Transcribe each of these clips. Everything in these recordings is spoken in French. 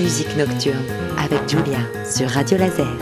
Musique Nocturne avec Julia sur Radio Laser.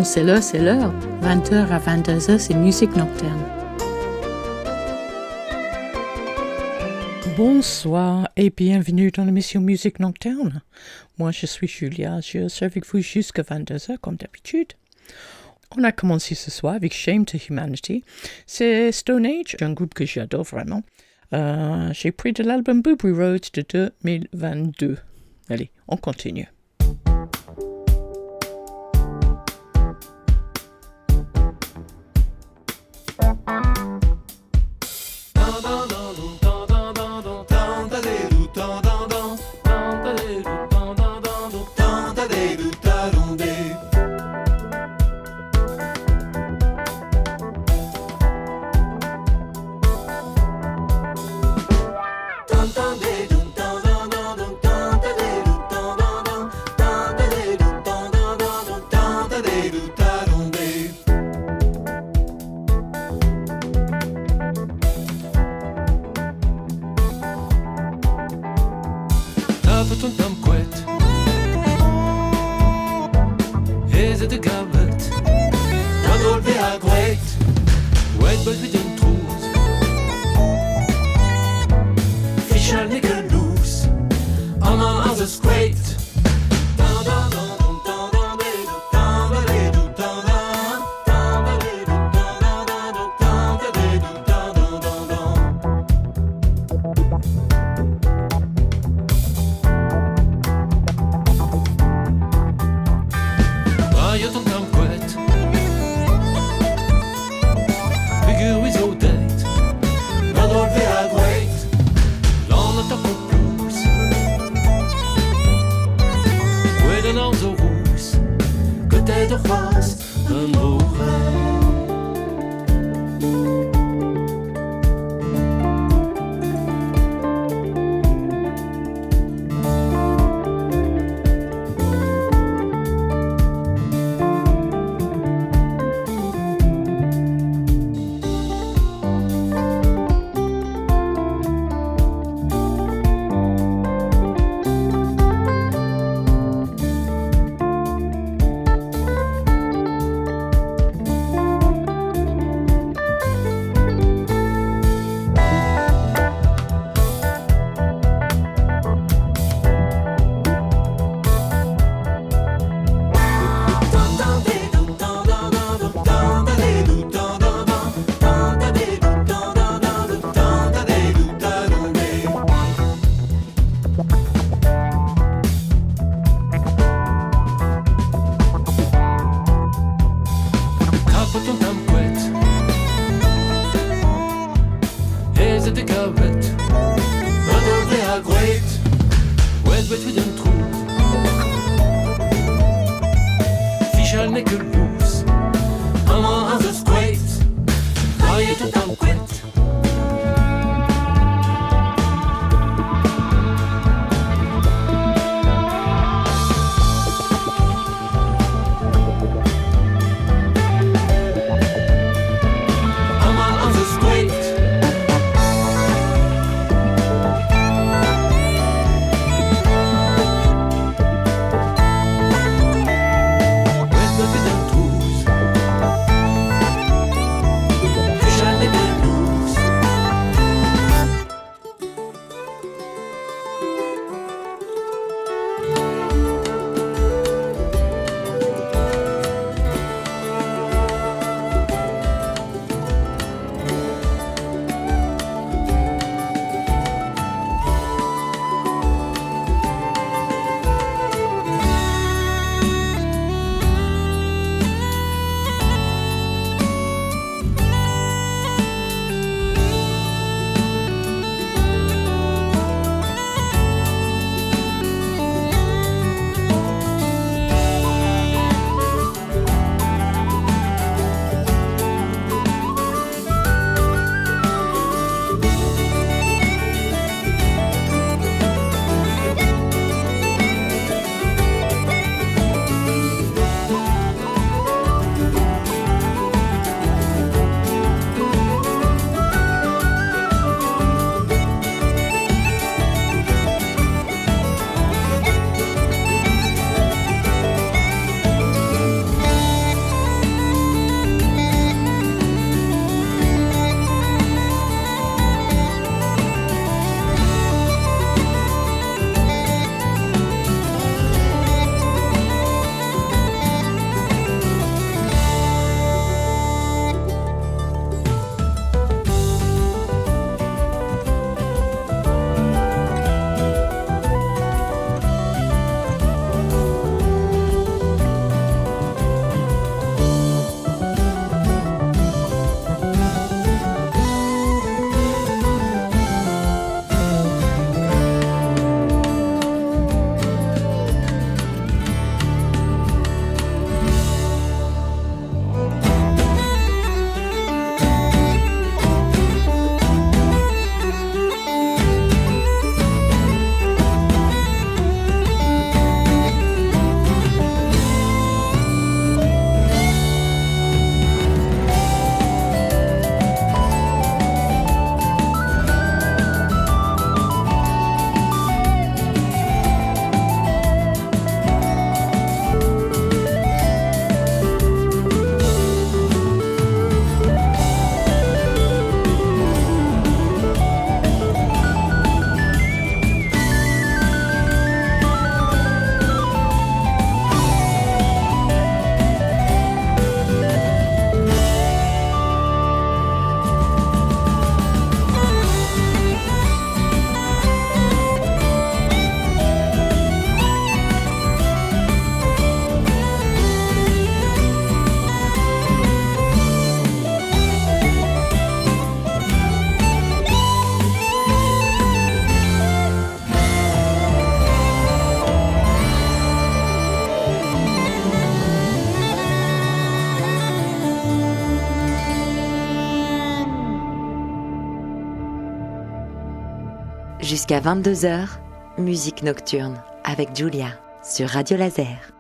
Quand c'est l'heure. 20h à 22h, c'est Musique Nocturne. Bonsoir et bienvenue dans l'émission Musique Nocturne. Moi, je suis Julia, je serai avec vous jusqu'à 22h comme d'habitude. On a commencé ce soir avec Shame to Humanity. C'est Stone Age, un groupe que j'adore vraiment. J'ai pris de l'album Boo Boo Road de 2022. Allez, on continue. Is it a goblet? Not all they are great. Wait, but we don't truth. Fish are nickel loose. Among others great. West, but we don't Jusqu'à 22h, musique nocturne avec Julia sur Radio Laser.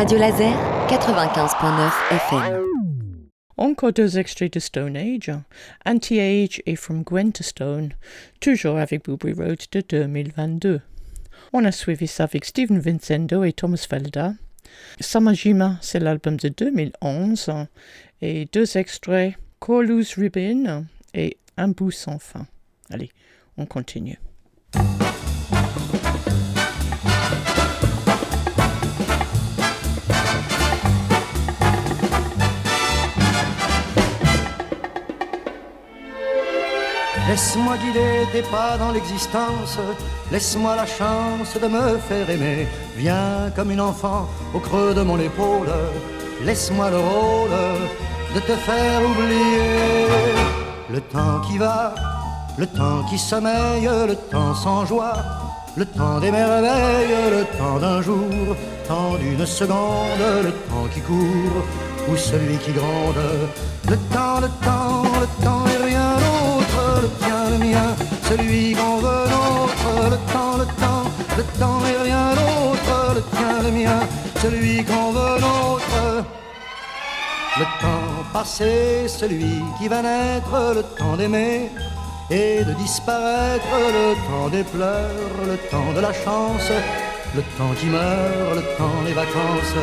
Radio Laser 95.9 FM. Encore deux extraits de Stone Age, Anti-Age et From Gwen to Stone, toujours avec Booby Road de 2022. On a suivi ça avec Steven Vincendo et Thomas Felder. Samajima, c'est l'album de 2011, et deux extraits, Corlus Ribbon et Un bout sans fin. Allez, on continue. Laisse-moi guider tes pas dans l'existence, laisse-moi la chance de me faire aimer. Viens comme une enfant au creux de mon épaule, laisse-moi le rôle de te faire oublier. Le temps qui va, le temps qui sommeille, le temps sans joie, le temps des merveilles, le temps d'un jour, temps d'une seconde, le temps qui court, ou celui qui gronde. Le temps, le temps, le temps et rien d'autre, le tien, le mien, celui qu'on veut nôtre. Le temps, le temps, le temps et rien d'autre, le tien, le mien, celui qu'on veut nôtre. Le temps passé, celui qui va naître, le temps d'aimer et de disparaître, le temps des pleurs, le temps de la chance, le temps qui meurt, le temps des vacances.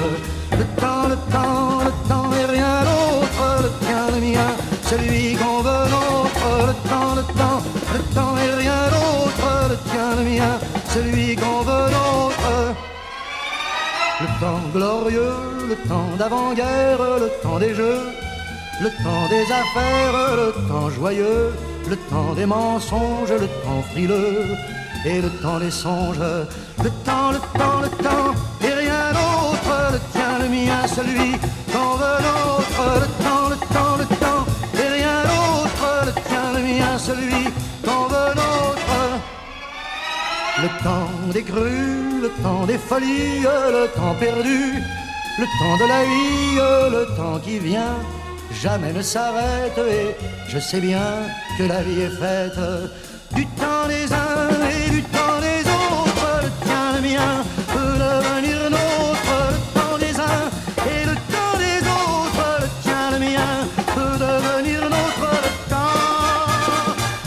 Le temps, le temps, le temps et rien d'autre, le tien, le mien, celui qu'on veut nôtre. Le temps, le temps, le temps et rien d'autre, le tien, le mien, celui qu'on veut nôtre. Le temps glorieux, le temps d'avant-guerre, le temps des jeux, le temps des affaires, le temps joyeux, le temps des mensonges, le temps frileux et le temps des songes. Le temps, le temps, le temps et rien d'autre, le tien, le mien, celui qu'on veut nôtre. Le temps, le temps, le temps et rien d'autre, le tien, le mien, celui qu'on veut nôtre. Le temps des crues, le temps des folies, le temps perdu, le temps de la vie, le temps qui vient, jamais ne s'arrête. Et je sais bien que la vie est faite du temps des uns et du temps des autres. Le tien, le mien, peut devenir nôtre. Le temps des uns et le temps des autres. Le tien, le mien, peut devenir nôtre.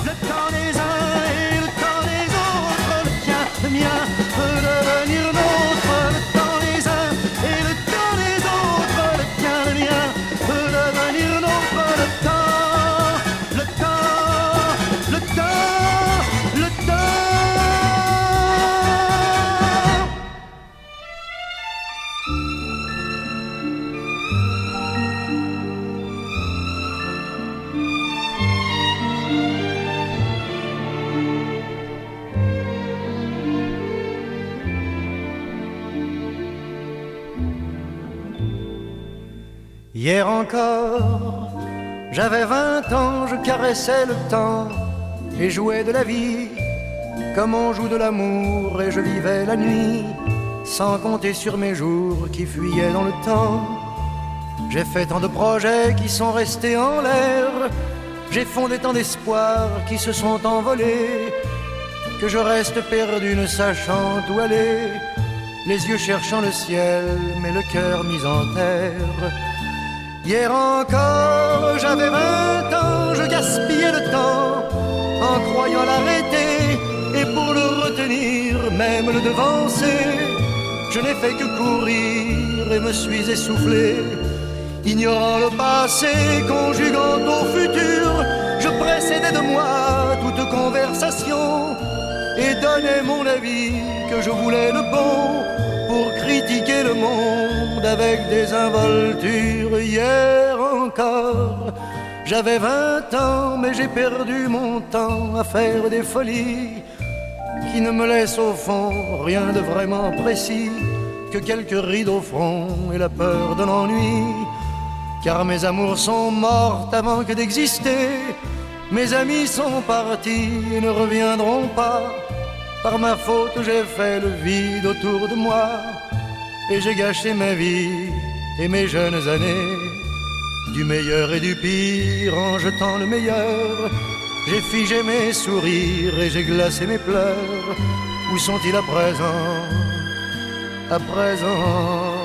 Le temps des uns et le temps des autres. Le tien, le mien, peut devenir nôtre. Le temps des uns et le temps des autres. Le tien, le mien, peut devenir nôtre. Le temps, le temps, le temps, le temps. Hier encore, j'avais 20 ans, je caressais le temps et jouais de la vie comme on joue de l'amour, et je vivais la nuit sans compter sur mes jours qui fuyaient dans le temps. J'ai fait tant de projets qui sont restés en l'air, j'ai fondé tant d'espoirs qui se sont envolés, que je reste perdu ne sachant où aller, les yeux cherchant le ciel mais le cœur mis en terre. Hier encore, j'avais 20 ans, je gaspillais le temps en croyant l'arrêter, et pour le retenir, même le devancer, je n'ai fait que courir et me suis essoufflé. Ignorant le passé, conjuguant au futur, je précédais de moi toute conversation et donnais mon avis que je voulais le bon pour critiquer le monde avec des involtures. Hier encore, j'avais 20 ans, mais j'ai perdu mon temps à faire des folies qui ne me laissent au fond rien de vraiment précis que quelques rides au front et la peur de l'ennui. Car mes amours sont mortes avant que d'exister, mes amis sont partis et ne reviendront pas. Par ma faute j'ai fait le vide autour de moi, et j'ai gâché ma vie et mes jeunes années. Du meilleur et du pire en jetant le meilleur, j'ai figé mes sourires et j'ai glacé mes pleurs. Où sont-ils à présent? À présent,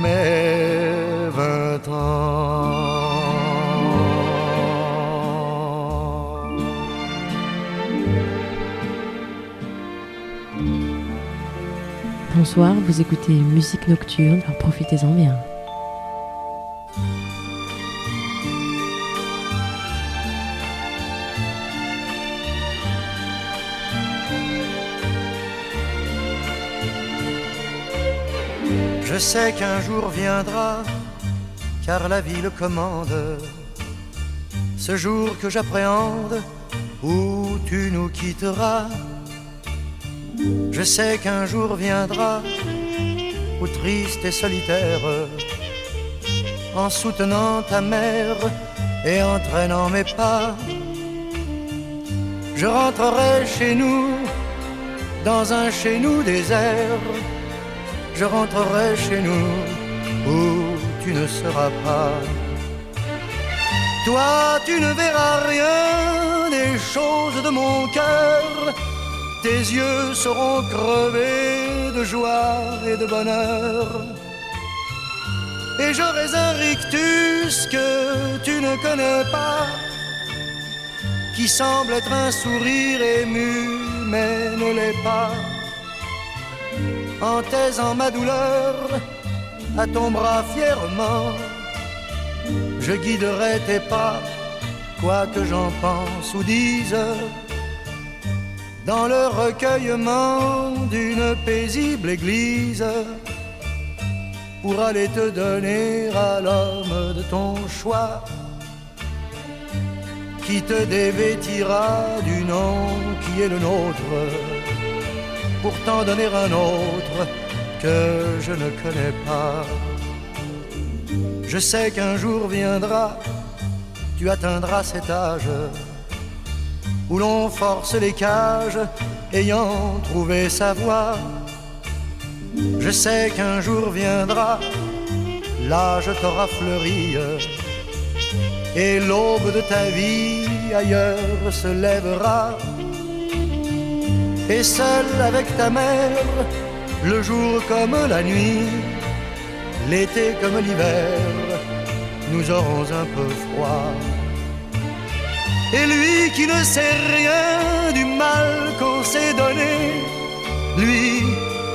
mes 20 ans. Bonsoir, vous écoutez Musique Nocturne, alors profitez-en bien. Je sais qu'un jour viendra, car la vie le commande, ce jour que j'appréhende, où tu nous quitteras. Je sais qu'un jour viendra, où triste et solitaire, en soutenant ta mère et en traînant mes pas, je rentrerai chez nous, dans un chez nous désert. Je rentrerai chez nous, où tu ne seras pas. Toi, tu ne verras rien des choses de mon cœur. Tes yeux seront crevés de joie et de bonheur. Et j'aurai un rictus que tu ne connais pas, qui semble être un sourire ému, mais ne l'est pas. En taisant ma douleur à ton bras fièrement, je guiderai tes pas, quoi que j'en pense ou dise, dans le recueillement d'une paisible église, pour aller te donner à l'homme de ton choix, qui te dévêtira du nom qui est le nôtre, pour t'en donner un autre que je ne connais pas. Je sais qu'un jour viendra, tu atteindras cet âge où l'on force les cages, ayant trouvé sa voie. Je sais qu'un jour viendra, l'âge t'aura fleuri, et l'aube de ta vie ailleurs se lèvera. Et seul avec ta mère, le jour comme la nuit, l'été comme l'hiver, nous aurons un peu froid. Et lui qui ne sait rien du mal qu'on s'est donné, lui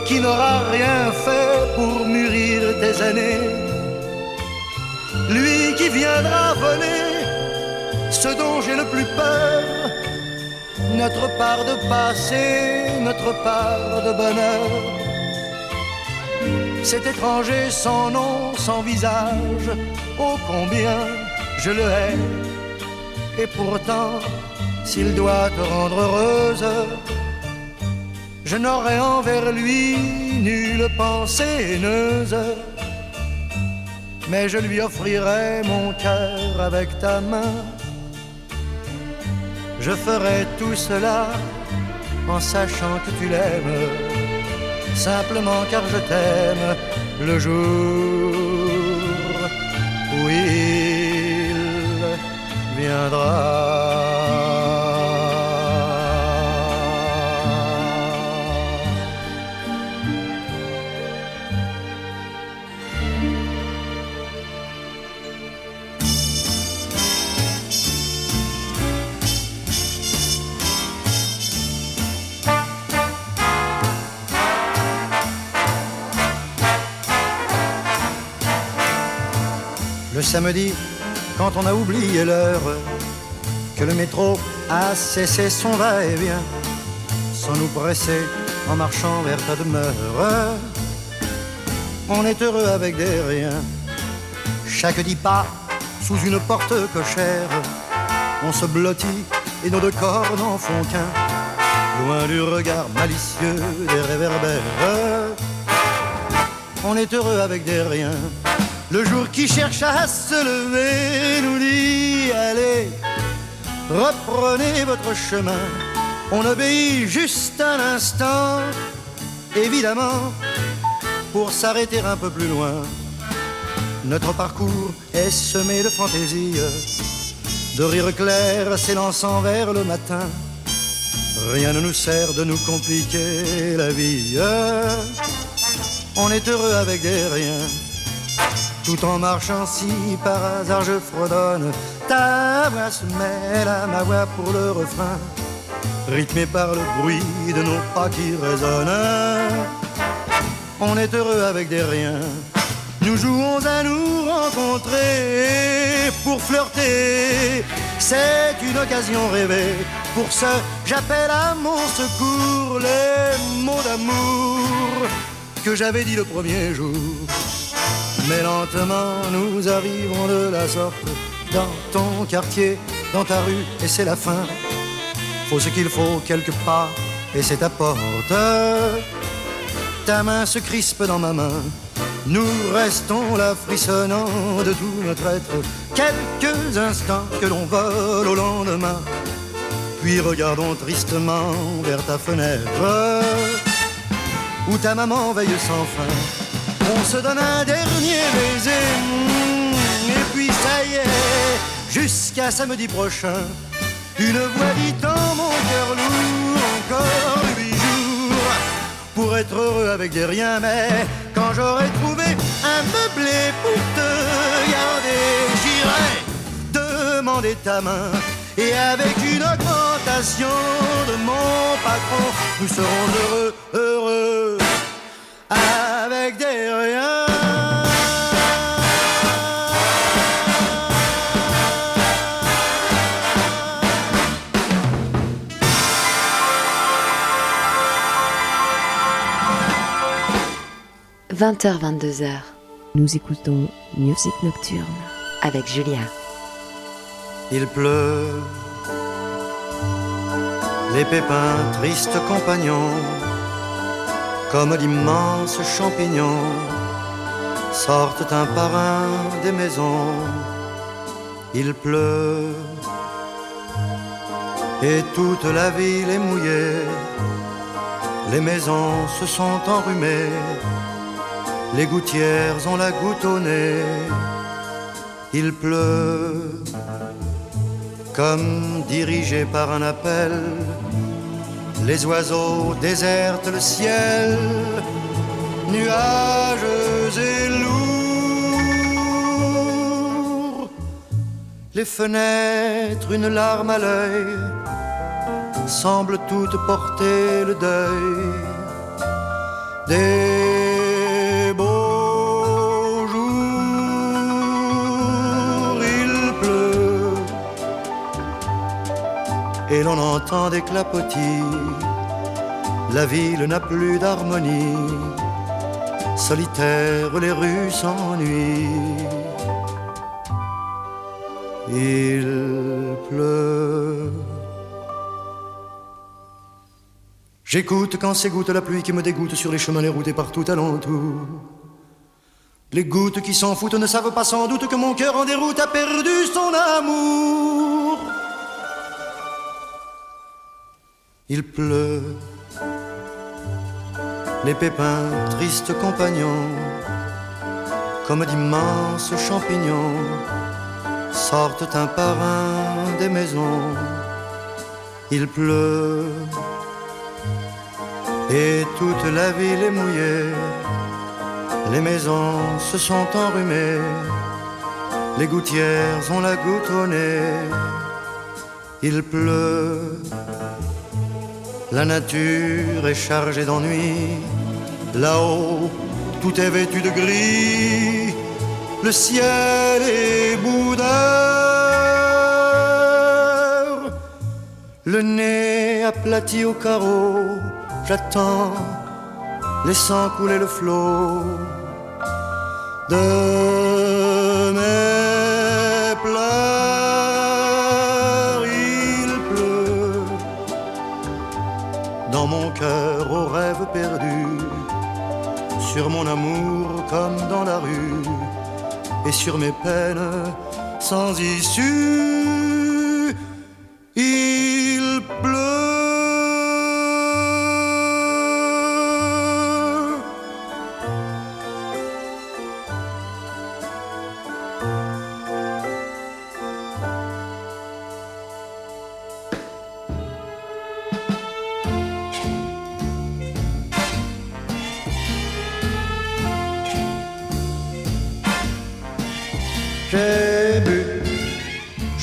qui n'aura rien fait pour mûrir tes années, lui qui viendra voler ce dont j'ai le plus peur, notre part de passé, notre part de bonheur. Cet étranger sans nom, sans visage, ô combien je le hais. Et pourtant, s'il doit te rendre heureuse, je n'aurai envers lui nulle pensée haineuse. Mais je lui offrirai mon cœur avec ta main. Je ferai tout cela en sachant que tu l'aimes, simplement car je t'aime, le jour où il viendra. Le samedi, quand on a oublié l'heure, que le métro a cessé son va-et-vient, sans nous presser en marchant vers ta demeure, on est heureux avec des riens. Chaque 10 pas sous une porte cochère, on se blottit et nos deux corps n'en font qu'un, loin du regard malicieux des réverbères. On est heureux avec des riens. Le jour qui cherche à se lever nous dit allez, reprenez votre chemin. On obéit juste un instant, évidemment, pour s'arrêter un peu plus loin. Notre parcours est semé de fantaisie, de rires clairs s'élançant vers le matin. Rien ne nous sert de nous compliquer la vie. On est heureux avec des riens. Tout en marchant si par hasard je fredonne, ta voix se mêle à ma voix pour le refrain, rythmé par le bruit de nos pas qui résonnent. On est heureux avec des riens, nous jouons à nous rencontrer pour flirter. C'est une occasion rêvée, pour ce j'appelle à mon secours les mots d'amour que j'avais dit le premier jour. Mais lentement nous arrivons de la sorte dans ton quartier, dans ta rue, et c'est la fin. Faut ce qu'il faut, quelques pas, et c'est ta porte. Ta main se crispe dans ma main, nous restons là frissonnant de tout notre être, quelques instants que l'on vole au lendemain. Puis regardons tristement vers ta fenêtre, où ta maman veille sans fin. On se donne un dernier baiser, et puis ça y est, jusqu'à samedi prochain. Une voix dit en mon cœur lourd, encore 8 jours pour être heureux avec des riens. Mais quand j'aurai trouvé un meublé pour te garder, j'irai demander ta main. Et avec une augmentation de mon patron, nous serons heureux, heureux avec des riens. « 20h, 22h » Nous écoutons Musique Nocturne avec Julia. Il pleut, les pépins tristes compagnons, comme d'immenses champignons, sortent un par un des maisons. Il pleut, et toute la ville est mouillée. Les maisons se sont enrhumées, les gouttières ont la goutte au nez. Il pleut, comme dirigé par un appel, les oiseaux désertent le ciel, nuages et lourds. Les fenêtres, une larme à l'œil, semblent toutes porter le deuil des beaux jours. Il pleut et l'on entend des clapotis. La ville n'a plus d'harmonie, solitaires les rues s'ennuient. Il pleut. J'écoute quand ces gouttes la pluie qui me dégoûte sur les chemins, les routes et partout alentour. Les gouttes qui s'en foutent ne savent pas sans doute que mon cœur en déroute a perdu son amour. Il pleut, les pépins tristes compagnons, comme d'immenses champignons, sortent un par un des maisons. Il pleut, et toute la ville est mouillée. Les maisons se sont enrhumées, les gouttières ont la goutte au nez. Il pleut, la nature est chargée d'ennui. Là-haut, tout est vêtu de gris, le ciel est boudeur. Le nez aplati au carreau, j'attends, laissant couler le flot de mes pleurs. Il pleut dans mon cœur aux rêves perdus, sur mon amour comme dans la rue, et sur mes peines sans issue. Il pleut.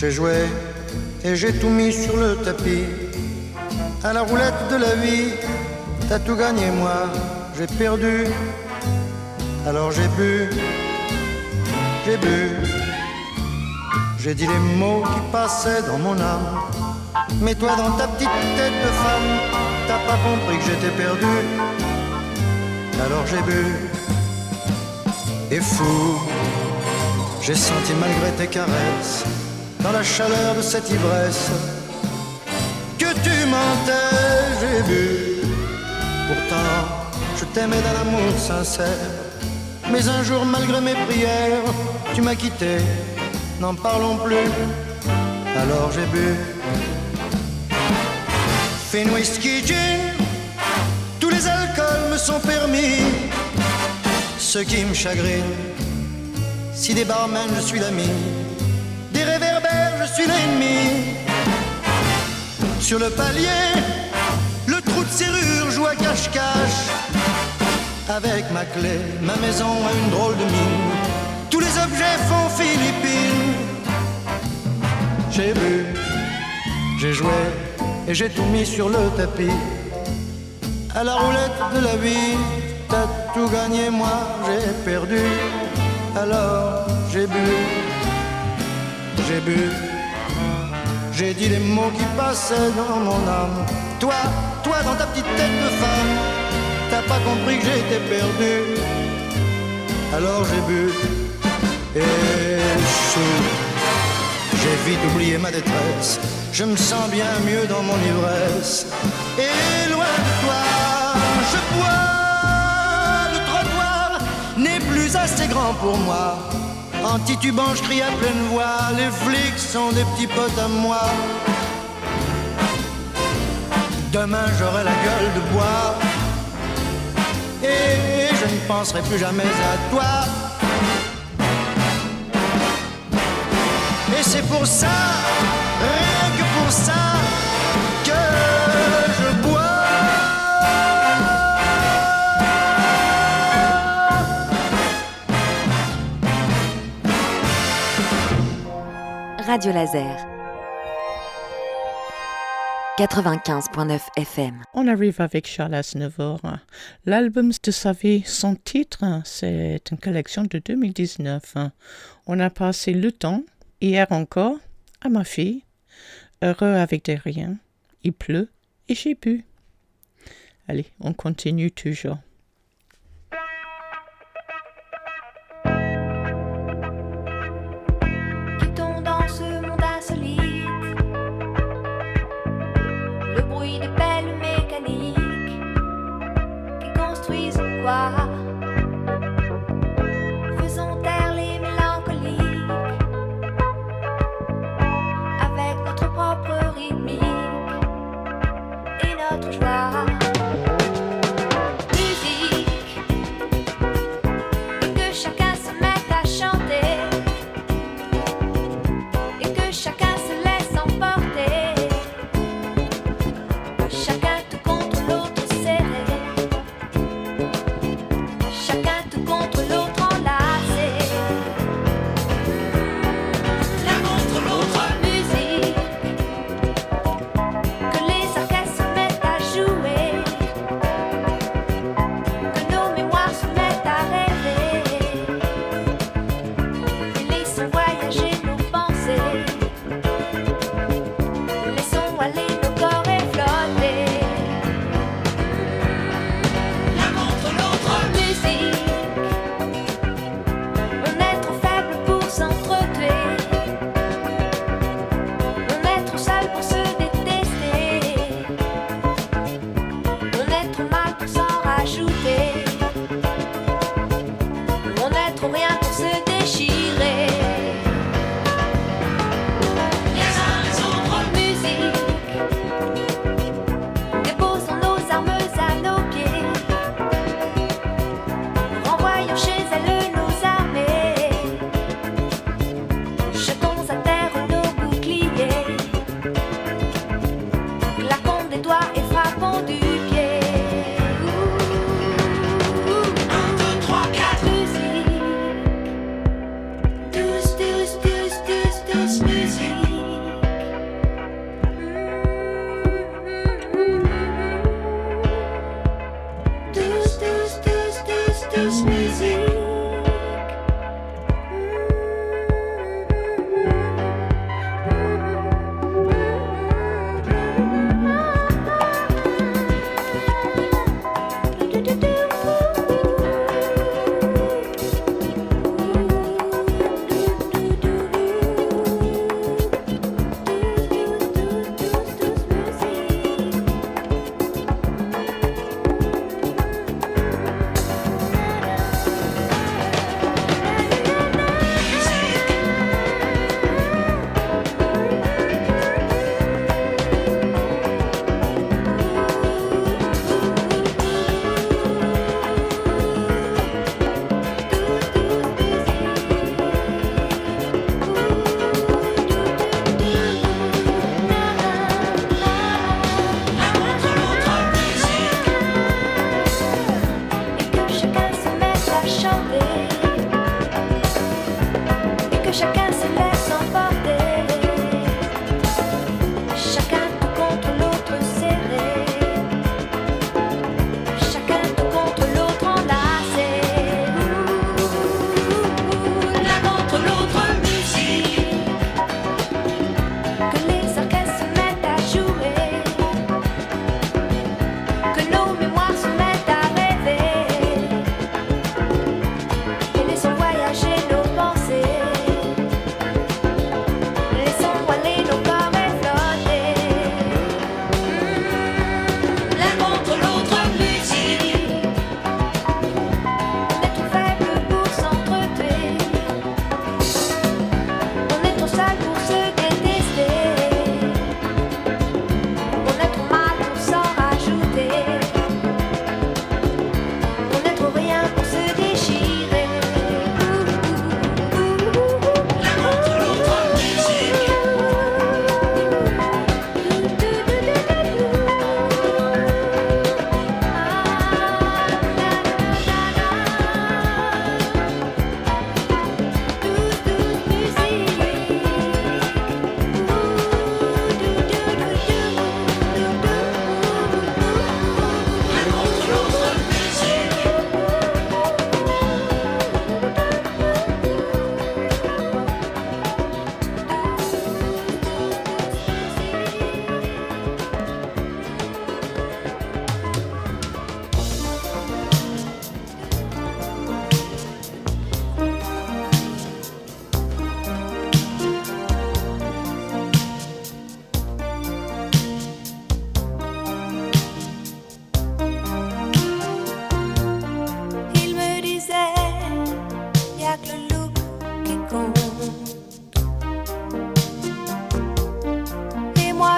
J'ai joué et j'ai tout mis sur le tapis. À la roulette de la vie, t'as tout gagné, moi j'ai perdu. Alors j'ai bu, j'ai dit les mots qui passaient dans mon âme. Mais toi dans ta petite tête de femme, t'as pas compris que j'étais perdu. Alors j'ai bu, et fou, j'ai senti malgré tes caresses, dans la chaleur de cette ivresse, que tu mentais. J'ai bu, pourtant je t'aimais d'un amour sincère. Mais un jour malgré mes prières, tu m'as quitté, n'en parlons plus. Alors j'ai bu, Fine, whisky, gin, tous les alcools me sont permis. Ce qui me chagrine, si des barmen je suis l'ami, des réverbères je suis l'ennemi. Sur le palier, le trou de serrure joue à cache-cache. Avec ma clé, ma maison a une drôle de mine. Tous les objets font Philippines. J'ai bu, j'ai joué et j'ai tout mis sur le tapis. À la roulette de la vie, t'as tout gagné, moi j'ai perdu. Alors j'ai bu, j'ai dit les mots qui passaient dans mon âme. Toi dans ta petite tête de femme, t'as pas compris que j'étais perdu. Alors j'ai bu et sous, j'ai vite oublié ma détresse. Je me sens bien mieux dans mon ivresse. Et loin de toi, je bois. Le trottoir n'est plus assez grand pour moi. En titubant, je crie à pleine voix. Les flics sont des petits potes à moi. Demain, j'aurai la gueule de bois. Et je ne penserai plus jamais à toi. Et c'est pour ça, rien que pour ça, que je bois. Radio Laser 95.9 FM. On arrive avec Charles Aznavour. L'album de sa vie, son titre, c'est une collection de 2019. On a passé le temps, hier encore, à ma fille, heureux avec des riens. Il pleut et j'ai bu. Allez, on continue toujours. Quittons dans ce monde insolite le bruit des pelles mécaniques qui construisent quoi? Faisons taire les mélancoliques avec notre propre rythmique et notre joie. Musique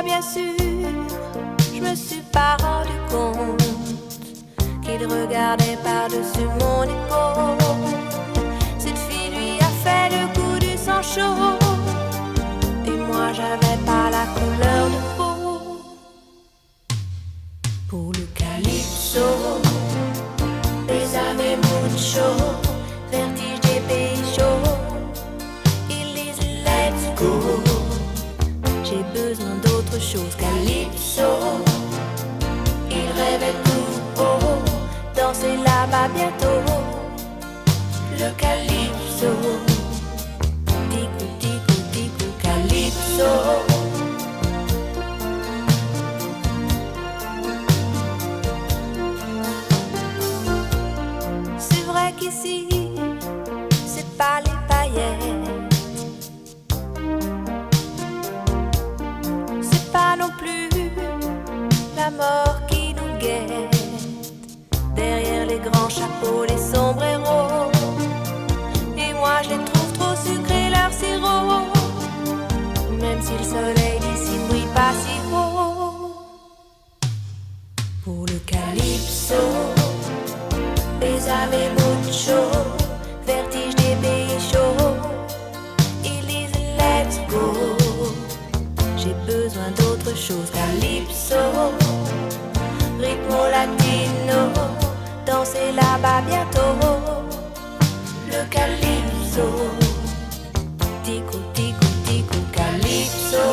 bien sûr, je me suis pas rendu compte qu'il regardait par-dessus mon épaule. Cette fille lui a fait le coup du sang chaud, et moi j'avais pas la couleur de peau. Pour le calypso, bésame mucho, vertige des pays chauds, il disent let's go. J'ai besoin d'autre chose, calypso. Il rêvait tout haut, danser là-bas bientôt. Le calypso, tico, tico, tico, calypso. C'est vrai qu'ici, c'est pas les paillettes, c'est pas non plus la mort qui nous guette. Derrière les grands chapeaux, les sombreros, et moi je les trouve trop sucrés, leur sirop. Même si le soleil d'ici ne brille pas si haut. Pour le calypso, bésame mucho, vertige des pays chauds, ils disent let's go. J'ai besoin d'autre chose, calypso, ritmo latino, danser là-bas bientôt. Le calypso, tico, tico, tico, calypso.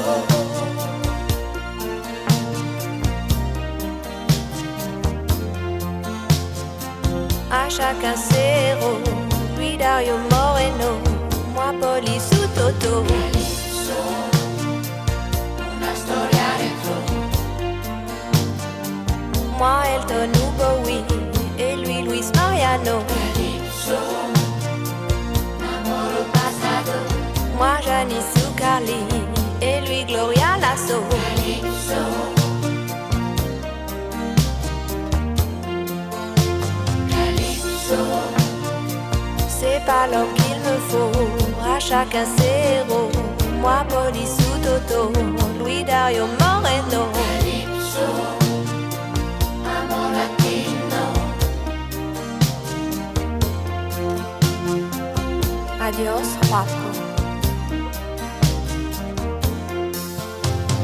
À chacun ses rôles, lui Dario Moreno, moi Police ou Toto. Moi Elton ou Bowie, et lui Luis Mariano. Moi Janice ou Carly, et lui Gloria Lasso. C'est pas l'homme qu'il me faut, à chacun ses héros. Moi Police ou Toto, Louis Dario Moreno. Adios, Juaco.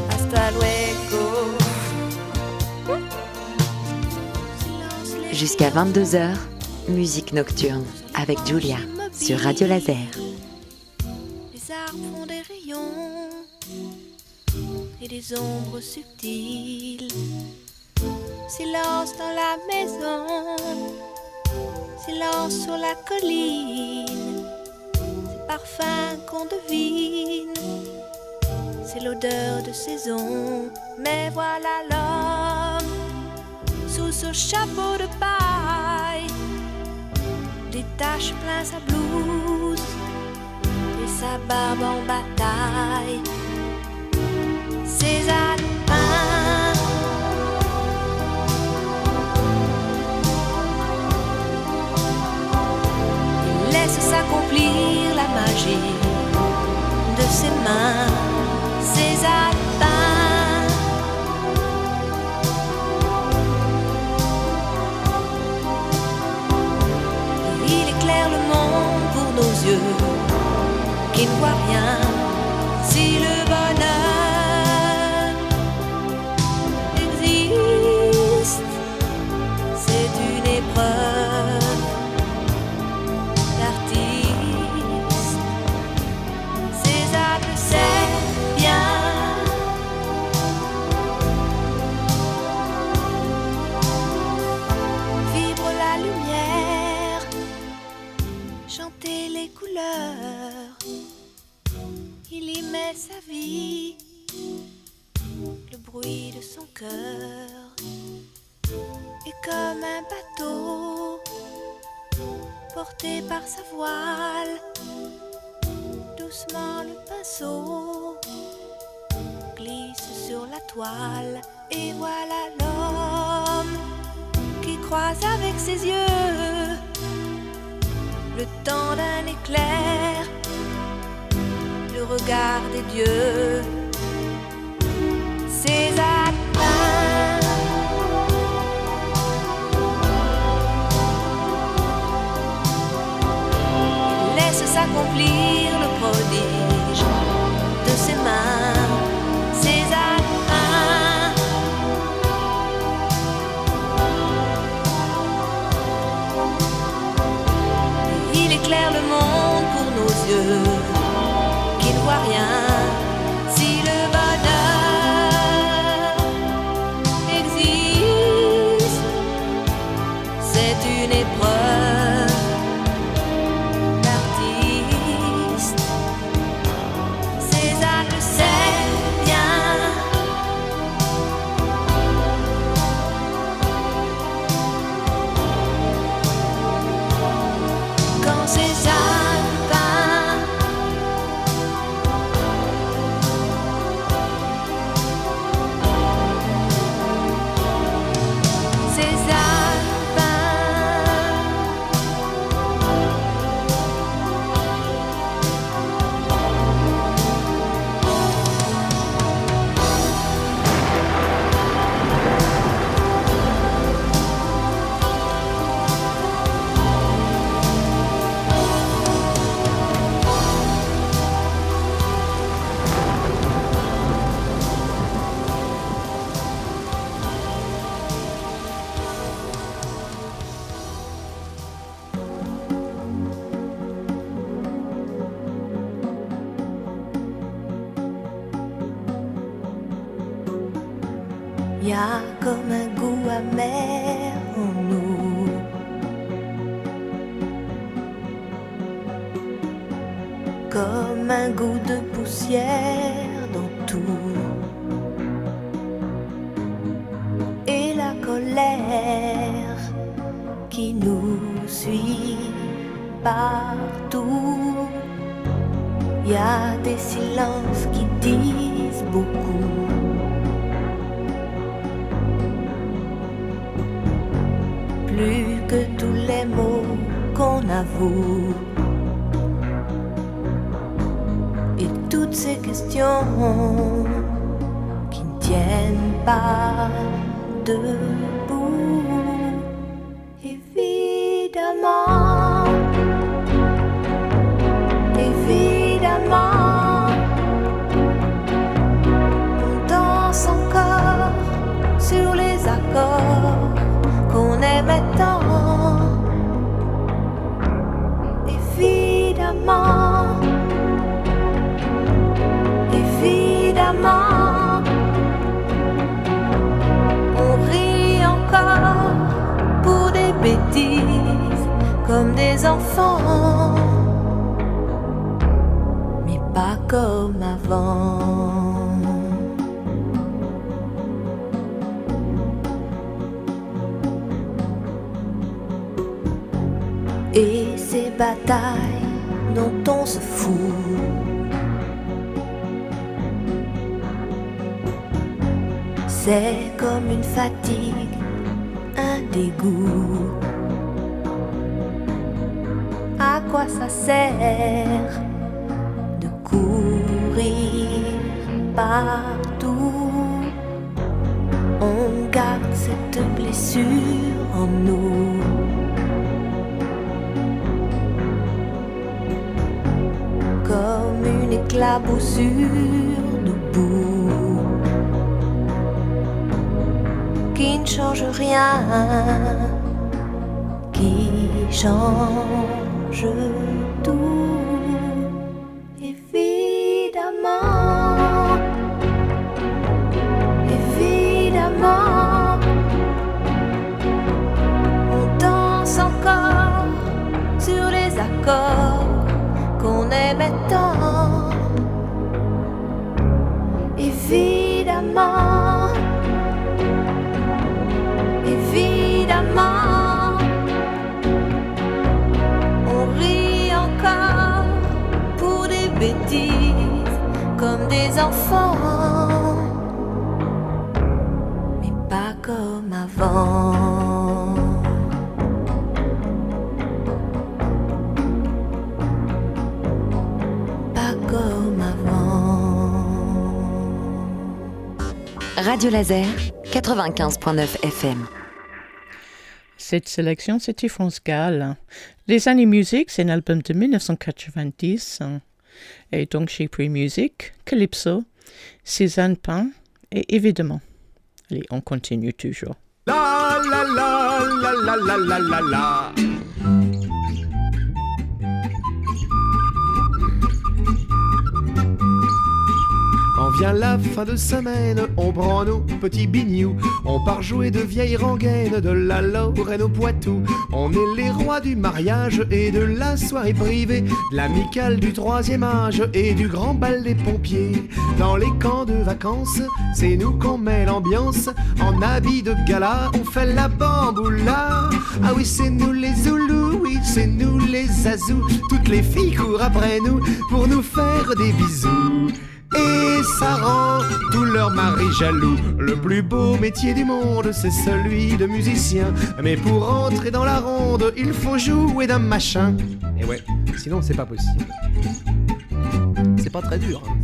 Hasta luego. Jusqu'à 22h, musique nocturne avec Julia sur Radio Laser. Les arbres font des rayons et des ombres subtiles. Silence dans la maison, silence sur la colline. C'est parfum qu'on devine, c'est l'odeur de saison. Mais voilà l'homme sous ce chapeau de paille, des taches plein sa blouse et sa barbe en bataille. Ses alpins, il laisse s'accomplir la magie de ses mains. Ses alpins, il éclaire le monde pour nos yeux qui ne voient rien. Si le bonheur existe, c'est une épreuve d'artiste. Ses âmes, c'est bien. Vibre la lumière, chanter les couleurs. Il y met sa vie, le bruit de son cœur. Et comme un bateau porté par sa voile, doucement le pinceau glisse sur la toile. Et voilà l'homme qui croise avec ses yeux le temps d'un éclair, le regard des dieux. yeux qui ne voient rien. Si le bonheur existe, c'est une épreuve d'artiste. César le sait bien. Quand César peint, César peint, y a comme un goût amer en nous. Comme un goût de poussière dans tout. Et la colère qui nous suit partout. Y a des silences qui disent beaucoup. Plus que tous les mots qu'on avoue. Et toutes ces questions qui ne tiennent pas debout. Évidemment, évidemment, on danse encore sur les accords qu'on aimait tant. Évidemment, évidemment, on rit encore pour des bêtises comme des enfants, mais pas comme avant. Et ces batailles dont on se fout, c'est comme une fatigue, un dégoût. À quoi ça sert de courir partout? On garde cette blessure en nous. Comme une éclaboussure de boue qui ne change rien, qui change tout. Évidemment, évidemment, on danse encore sur les accords qu'on aimait tant. Évidemment, évidemment, on rit encore pour des bêtises comme des enfants, mais pas comme avant. Radio Laser, 95.9 FM. Cette sélection, c'était France Gall. Les années musique, c'est un album de 1990. Et donc, chez Free Music, Calypso, Cézanne Pain et évidemment. Allez, on continue toujours. La la la la la la la la la. vient la fin de semaine, on prend nos petits bignous, on part jouer de vieilles rengaines, de la Lorraine au Poitou. On est les rois du mariage et de la soirée privée, de l'amicale du troisième âge et du grand bal des pompiers. Dans les camps de vacances, c'est nous qu'on met l'ambiance, en habit de gala, on fait la bamboula. Ah oui, c'est nous les Zoulous, oui, c'est nous les Azous, toutes les filles courent après nous pour nous faire des bisous. Et ça rend tous leurs maris jaloux. Le plus beau métier du monde, c'est celui de musicien. Mais pour entrer dans la ronde, il faut jouer d'un machin. Et ouais, sinon c'est pas possible. C'est pas très dur, hein.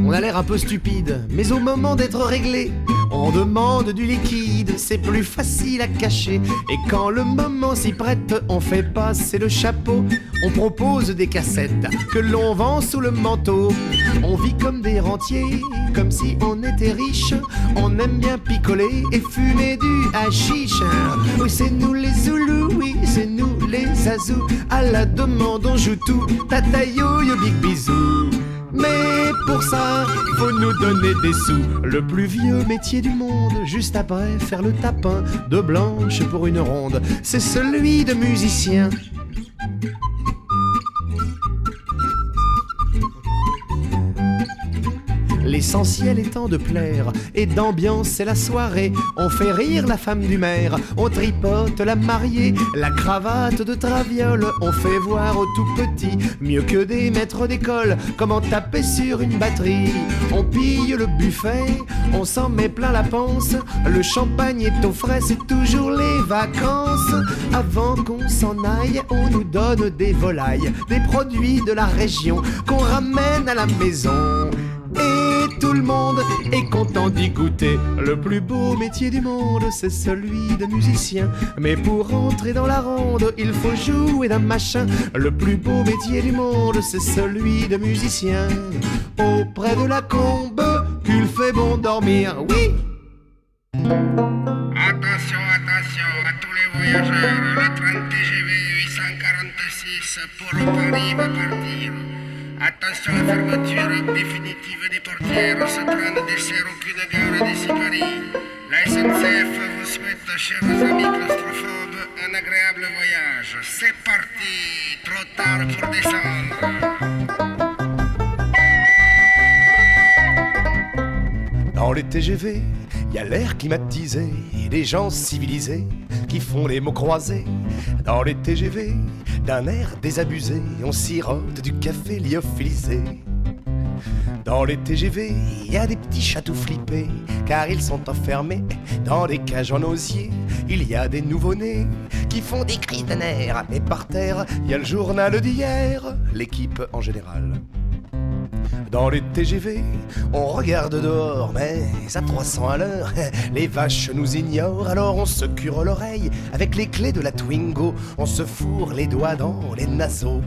On a l'air un peu stupide, mais au moment d'être réglé, on demande du liquide, c'est plus facile à cacher. Et quand le moment s'y prête, on fait passer le chapeau. On propose des cassettes que l'on vend sous le manteau. On vit comme des rentiers, comme si on était riche. On aime bien picoler et fumer du hashish. Oui, c'est nous les Zoulous, oui, c'est nous les Azous. À la demande, on joue tout, tata yo yo big bisou. Mais pour ça, faut nous donner des sous. Le plus vieux métier du monde, juste après faire le tapin de blanche pour une ronde, c'est celui de musicien. L'essentiel étant de plaire et d'ambiancer la soirée. On fait rire la femme du maire, on tripote la mariée, la cravate de traviole, on fait voir aux tout petits, mieux que des maîtres d'école, comment taper sur une batterie. On pille le buffet, on s'en met plein la panse, le champagne est au frais, c'est toujours les vacances. Avant qu'on s'en aille, on nous donne des volailles, des produits de la région qu'on ramène à la maison. Et tout le monde est content d'y goûter. Le plus beau métier du monde, c'est celui de musicien. Mais pour entrer dans la ronde, il faut jouer d'un machin. Le plus beau métier du monde, c'est celui de musicien. Auprès de la combe, qu'il fait bon dormir, oui. Attention, attention à tous les voyageurs, le train TGV 846 pour Paris va partir. Attention à la fermeture définitive des portières, ce train ne dessert aucune gare d'ici Paris. La SNCF vous souhaite, chers amis claustrophobes, un agréable voyage. C'est parti, trop tard pour descendre. Dans les TGV, y a l'air climatisé et des gens civilisés qui font les mots croisés. Dans les TGV, d'un air désabusé, on sirote du café lyophilisé. Dans les TGV, y a des petits chats tout flippés, car ils sont enfermés dans des cages en osier. Il y a des nouveau-nés qui font des cris de nerfs, et par terre, y a le journal d'hier, l'équipe en général. Dans les TGV, on regarde dehors, mais à 300 à l'heure, les vaches nous ignorent. Alors on se cure l'oreille avec les clés de la Twingo, on se fourre les doigts dans les naseaux.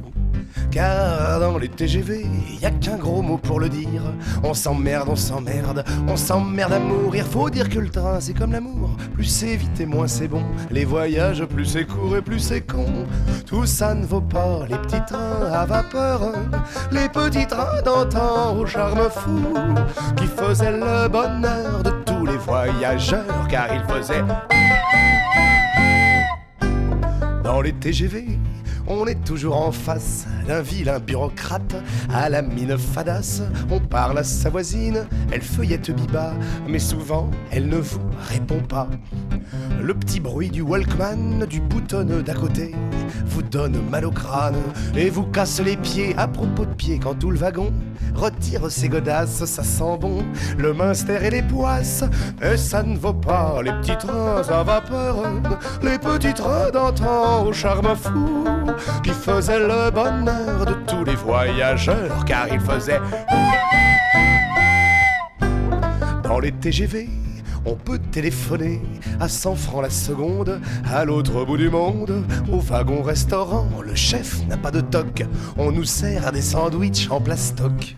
Car dans les TGV, y a qu'un gros mot pour le dire. On s'emmerde, on s'emmerde, on s'emmerde à mourir. Faut dire que le train c'est comme l'amour, plus c'est vite et moins c'est bon. Les voyages, plus c'est court et plus c'est con. Tout ça ne vaut pas les petits trains à vapeur, les petits trains d'antan au charme fou, qui faisaient le bonheur de tous les voyageurs. Car ils faisaient... Dans les TGV, on est toujours en face d'un vilain bureaucrate à la mine fadasse. On parle à sa voisine, elle feuillette biba, mais souvent elle ne vous répond pas. Le petit bruit du Walkman, du boutonneux d'à côté, vous donne mal au crâne et vous casse les pieds. À propos de pieds, quand tout le wagon retire ses godasses, ça sent bon le Munster et les poisses. Et ça ne vaut pas les petits trains à vapeur, les petits trains d'antan au charme fou, qui faisaient le bonheur de tous les voyageurs. Car ils faisaient... Dans les TGV, on peut téléphoner à 100 francs la seconde à l'autre bout du monde. Au wagon-restaurant, le chef n'a pas de toc, on nous sert des sandwichs en plastoc.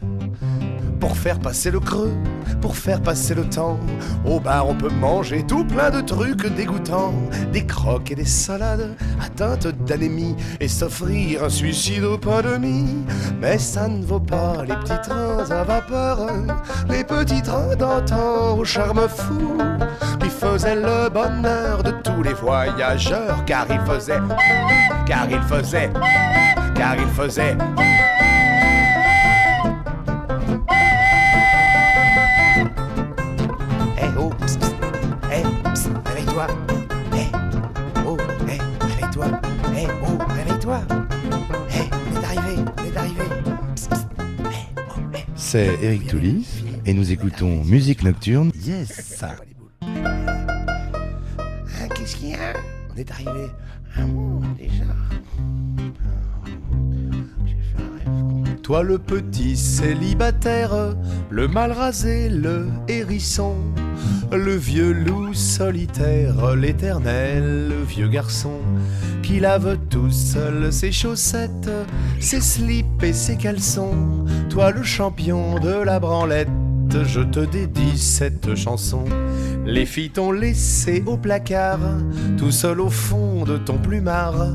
pour faire passer le creux, pour faire passer le temps. Au bar on peut manger tout plein de trucs dégoûtants, des croques et des salades atteintes d'anémie, et s'offrir un suicide au pain de mie. Mais ça ne vaut pas les petits trains à vapeur, les petits trains d'antan au charme fou, qui faisaient le bonheur de tous les voyageurs, car ils faisaient oh, psst, psst. Psst, réveille-toi. Oh, réveille-toi. Oh, réveille-toi. On est arrivé. Psst, psst. Oh, C'est Eric Toulis et nous écoutons Musique Nocturne. Yes. Qu'est-ce qu'il y a? On est arrivé. Ah bon, déjà. Toi le petit célibataire, le mal rasé, le hérisson, le vieux loup solitaire, l'éternel vieux garçon, qui lave tout seul ses chaussettes, ses slips et ses caleçons. Toi le champion de la branlette, je te dédie cette chanson. Les filles t'ont laissé au placard, tout seul au fond de ton plumard.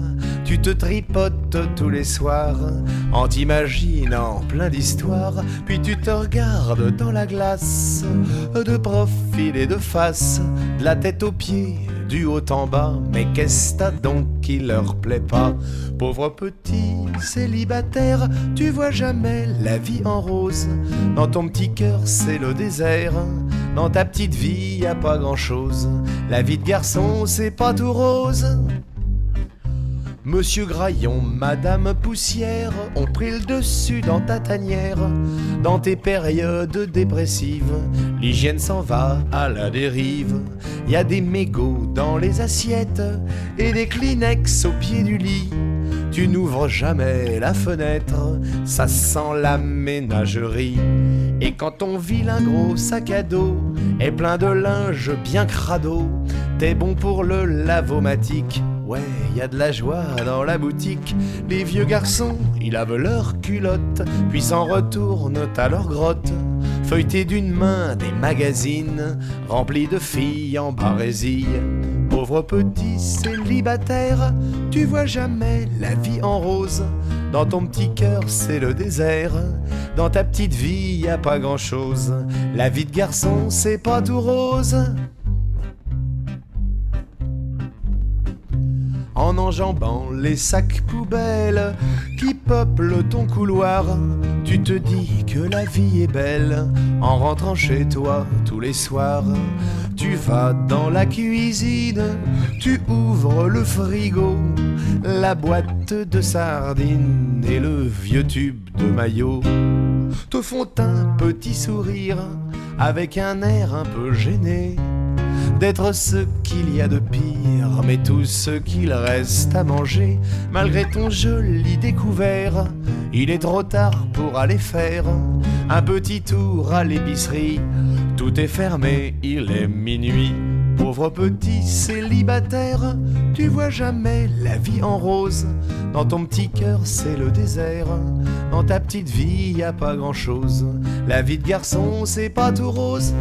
Tu te tripotes tous les soirs, en t'imaginant plein d'histoires. Puis tu te regardes dans la glace, de profil et de face, de la tête aux pieds, du haut en bas. Mais qu'est-ce que t'as donc qui leur plaît pas? Pauvre petit célibataire, tu vois jamais la vie en rose. Dans ton petit cœur c'est le désert, dans ta petite vie y a pas grand-chose. La vie de garçon c'est pas tout rose. Monsieur Graillon, Madame Poussière ont pris le dessus dans ta tanière. Dans tes périodes dépressives, l'hygiène s'en va à la dérive. Y a des mégots dans les assiettes et des Kleenex au pied du lit. Tu n'ouvres jamais la fenêtre, ça sent la ménagerie. Et quand ton vilain gros sac à dos est plein de linge bien crado, t'es bon pour le lavomatique. Ouais, y a de la joie dans la boutique. Les vieux garçons, ils lavent leurs culottes, puis s'en retournent à leur grotte, feuilletés d'une main des magazines remplis de filles en barésie. Pauvre petit célibataire, tu vois jamais la vie en rose. Dans ton petit cœur c'est le désert, dans ta petite vie y a pas grand chose. La vie de garçon c'est pas tout rose. En enjambant les sacs poubelles qui peuplent ton couloir, tu te dis que la vie est belle en rentrant chez toi tous les soirs. Tu vas dans la cuisine, tu ouvres le frigo, la boîte de sardines et le vieux tube de maillot te font un petit sourire avec un air un peu gêné d'être ce qu'il y a de pire, mais tout ce qu'il reste à manger. Malgré ton joli découvert, il est trop tard pour aller faire un petit tour à l'épicerie. Tout est fermé, il est minuit. Pauvre petit célibataire, tu vois jamais la vie en rose. Dans ton petit cœur c'est le désert, dans ta petite vie y a pas grand chose. La vie de garçon c'est pas tout rose.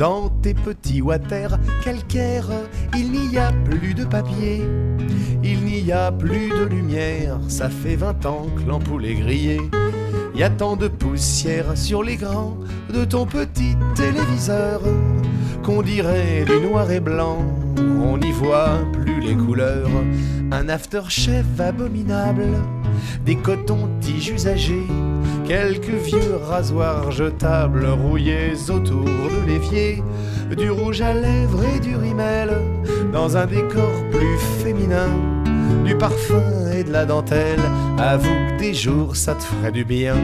Dans tes petits water calcaires, il n'y a plus de papier, il n'y a plus de lumière, ça fait 20 ans que l'ampoule est grillée. Y a tant de poussière sur l'écran de ton petit téléviseur qu'on dirait du noir et blanc, on n'y voit plus les couleurs. Un aftershave abominable, des cotons-tiges usagés, quelques vieux rasoirs jetables rouillés autour de l'évier, du rouge à lèvres et du rimel dans un décor plus féminin, du parfum et de la dentelle. Avoue que des jours ça te ferait du bien.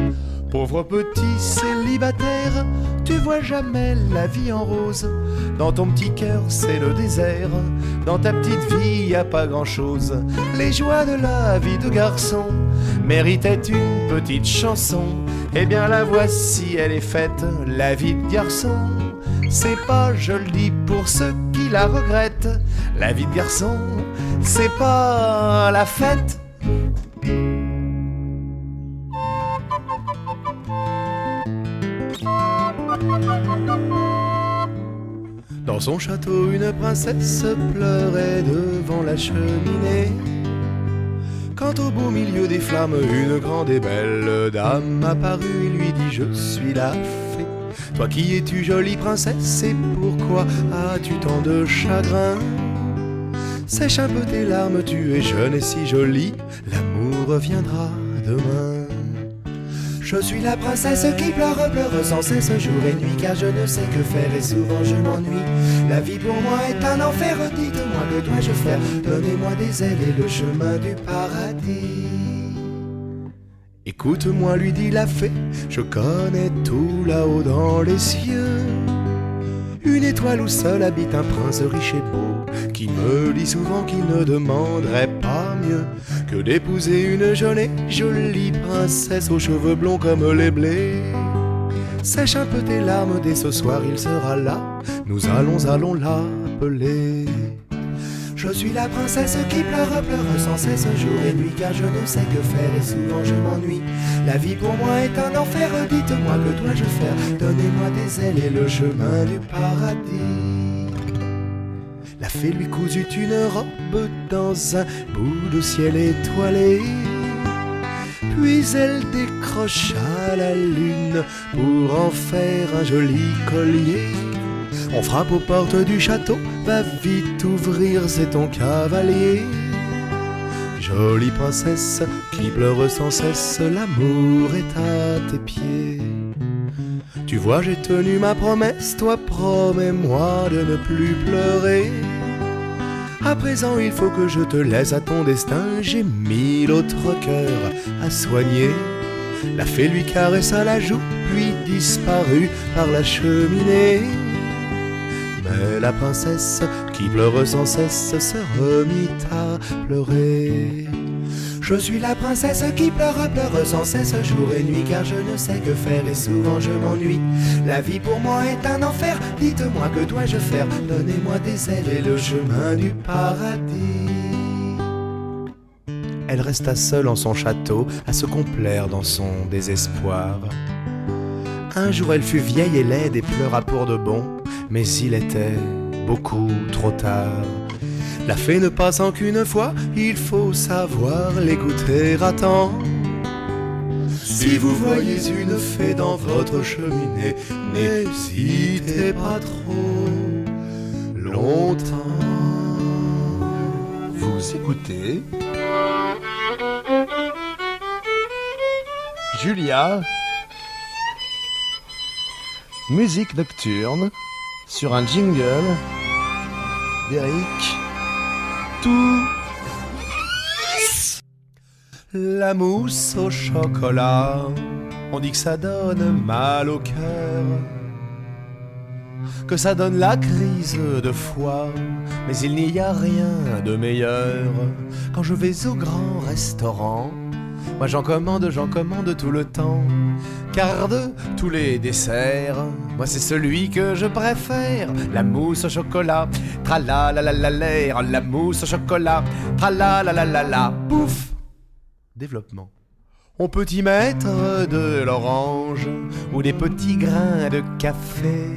Pauvre petit célibataire, tu vois jamais la vie en rose. Dans ton petit cœur c'est le désert, dans ta petite vie y a pas grand chose. Les joies de la vie de garçon méritaient une petite chanson. Eh bien la voici, elle est faite, la vie de garçon. c'est pas joli pour ceux qui la regrettent. La vie de garçon, c'est pas la fête. Dans son château, une princesse pleurait devant la cheminée. Quand au beau milieu des flammes, une grande et belle dame apparut et lui dit: je suis la fée. Toi qui es-tu, jolie princesse, et pourquoi as-tu tant de chagrin? Sèche un peu tes larmes, tu es jeune et si jolie, l'amour reviendra demain. Je suis la princesse qui pleure sans cesse jour et nuit, car je ne sais que faire et souvent je m'ennuie. La vie pour moi est un enfer, dites-moi que dois-je faire? Donnez-moi des ailes et le chemin du paradis. Écoute-moi, lui dit la fée, je connais tout là-haut dans les cieux. Une étoile où seul habite un prince riche et beau, qui me dit souvent qu'il ne demanderait pas mieux que d'épouser une jolie princesse aux cheveux blonds comme les blés. Sèche un peu tes larmes, dès ce soir il sera là, nous allons l'appeler. Je suis la princesse qui pleure sans cesse jour et nuit, car je ne sais que faire et souvent je m'ennuie. La vie pour moi est un enfer, dites-moi que dois-je faire? Donnez-moi des ailes et le chemin du paradis. La fée lui cousut une robe dans un bout de ciel étoilé, puis elle décrocha la lune pour en faire un joli collier. On frappe aux portes du château, va vite ouvrir, c'est ton cavalier. Jolie princesse qui pleure sans cesse, l'amour est à tes pieds. Tu vois, j'ai tenu ma promesse, toi promets-moi de ne plus pleurer. À présent il faut que je te laisse à ton destin, j'ai 1000 autres cœurs à soigner. La fée lui caressa la joue, puis disparut par la cheminée. Mais la princesse qui pleure sans cesse se remit à pleurer. Je suis la princesse qui pleure sans cesse jour et nuit, car je ne sais que faire et souvent je m'ennuie. La vie pour moi est un enfer, dites-moi que dois-je faire? Donnez-moi des ailes et le chemin du paradis. Elle resta seule en son château, à se complaire dans son désespoir. Un jour elle fut vieille et laide et pleura pour de bon, mais il était beaucoup trop tard. La fée ne passant qu'une fois, il faut savoir l'écouter à temps. Si vous voyez une fée dans votre cheminée, n'hésitez pas trop longtemps. Vous écoutez Julia, musique nocturne, sur un jingle d'Eric Tout. La mousse au chocolat, on dit que ça donne mal au cœur, que ça donne la crise de foie, mais il n'y a rien de meilleur. Quand je vais au grand restaurant, moi j'en commande tout le temps, car de tous les desserts, moi c'est celui que je préfère. La mousse au chocolat, tralalalalaire, la mousse au chocolat, tralalalala, pouf. Développement. On peut y mettre de l'orange ou des petits grains de café.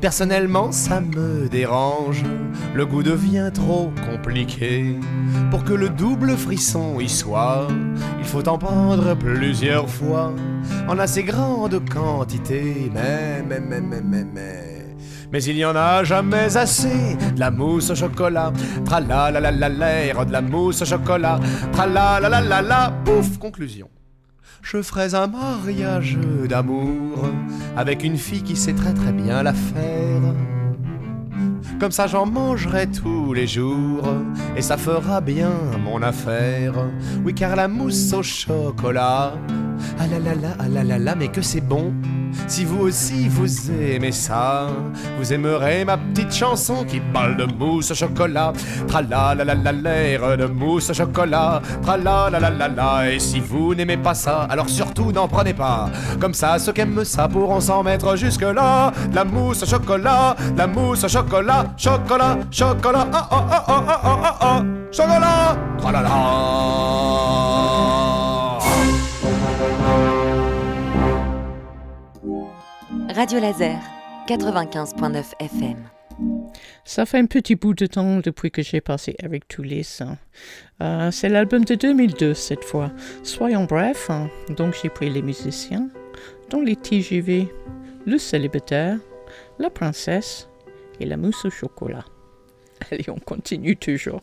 Personnellement, ça me dérange, le goût devient trop compliqué. Pour que le double frisson y soit, il faut en prendre plusieurs fois, en assez grande quantité. Mais il n'y en a jamais assez. De la mousse au chocolat, tralalalalaire, de la mousse au chocolat, tralalalala, pouf. Conclusion. Je ferais un mariage d'amour avec une fille qui sait très très bien la faire. Comme ça j'en mangerai tous les jours et ça fera bien mon affaire. Oui, car la mousse au chocolat, ah là là là, ah là là là, mais que c'est bon. Si vous aussi vous aimez ça, vous aimerez ma petite chanson qui parle de mousse au chocolat. Tralalalala, de mousse au chocolat. Tralalalala. Et si vous n'aimez pas ça, alors surtout n'en prenez pas. Comme ça, ceux qui aiment ça pourront s'en mettre jusque-là. La mousse au chocolat, la mousse au chocolat. Chocolat, chocolat, oh oh oh oh oh oh oh. Chocolat, tralala. Radio Laser, 95.9 FM. Ça fait un petit bout de temps depuis que j'ai passé avec tous les sons. C'est l'album de 2002 cette fois. Soyons brefs, donc j'ai pris les musiciens, dont les TGV, le célibataire, la princesse et la mousse au chocolat. Allez, on continue toujours.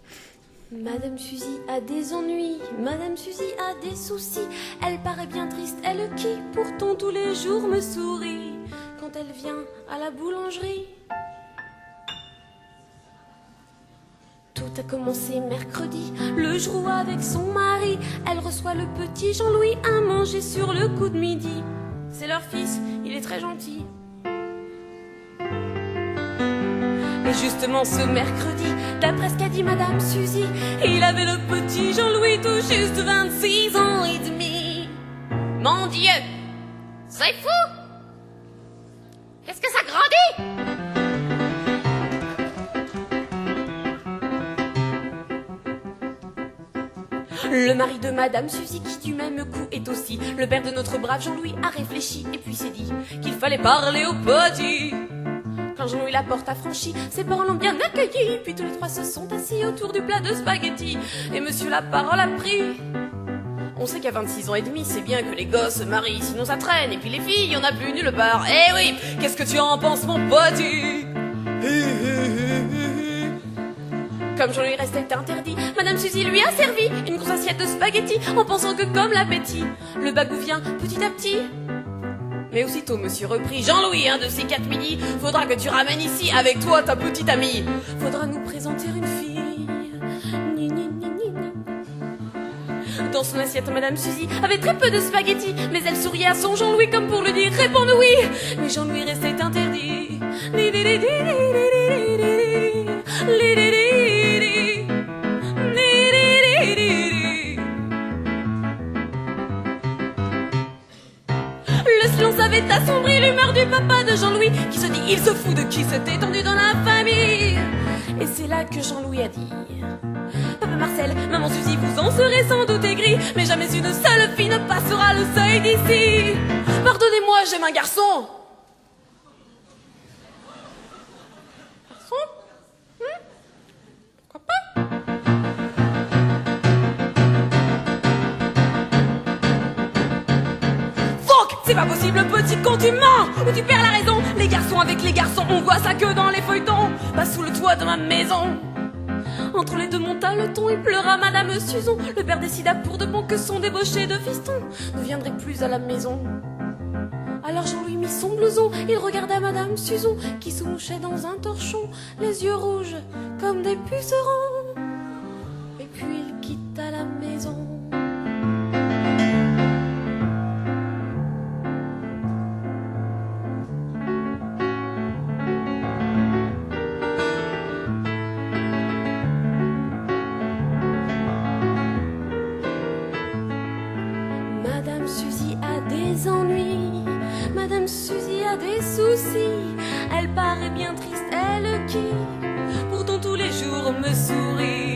Madame Suzy a des ennuis, Madame Suzy a des soucis. Elle paraît bien triste, elle qui pourtant tous les jours me sourit quand elle vient à la boulangerie. Tout a commencé mercredi, le jour où avec son mari, elle reçoit le petit Jean-Louis à manger sur le coup de midi. C'est leur fils, il est très gentil. Et justement ce mercredi, d'après ce qu'a dit Madame Suzy, il avait le petit Jean-Louis tout juste 26 ans et demi. Mon Dieu, c'est fou! Qu'est-ce que ça grandit? Le mari de Madame Suzy, qui du même coup est aussi le père de notre brave Jean-Louis, a réfléchi et puis s'est dit qu'il fallait parler au petit. Quand Jean-Louis la porte a franchi, ses parents l'ont bien accueilli. Puis tous les trois se sont assis autour du plat de spaghettis. Et monsieur la parole a pris. On sait qu'à 26 ans et demi, c'est bien que les gosses se marient, sinon ça traîne. Et puis les filles, y en a plus nulle part. Eh oui, qu'est-ce que tu en penses, mon petit? Comme Jean-Louis restait interdit, Madame Suzy lui a servi une grosse assiette de spaghettis, en pensant que comme l'appétit, le bagou vient petit à petit. Mais aussitôt monsieur reprit, Jean-Louis, un de ces 4 midi, faudra que tu ramènes ici avec toi ta petite amie. Faudra nous présenter une fille. Ni, ni, ni, ni, ni. Dans son assiette, Madame Suzy avait très peu de spaghettis, mais elle souriait à son Jean-Louis comme pour lui dire réponde oui. Mais Jean-Louis restait interdit. Li, li, li, li, li, li, li, li, li. Avait assombri l'humeur du papa de Jean-Louis, qui se dit il se fout de qui s'est étendu dans la famille. Et c'est là que Jean-Louis a dit Papa Marcel, maman Suzy, vous en serez sans doute aigris, mais jamais une seule fille ne passera le seuil d'ici. Pardonnez-moi, j'aime un garçon. Garçon? Pourquoi pas? C'est pas possible, petit con, tu mens ou tu perds la raison. Les garçons avec les garçons, on voit ça que dans les feuilletons. Pas sous le toit de ma maison. Entre les deux monta le ton, il pleura Madame Suzon. Le père décida pour de bon que son débauché de fiston ne viendrait plus à la maison. Alors Jean-Louis mit son blouson, il regarda Madame Suzon, qui se mouchait dans un torchon, les yeux rouges comme des pucerons. Et puis il quitta la maison. Madame Suzy a des soucis, elle paraît bien triste, elle qui pourtant tous les jours me sourit.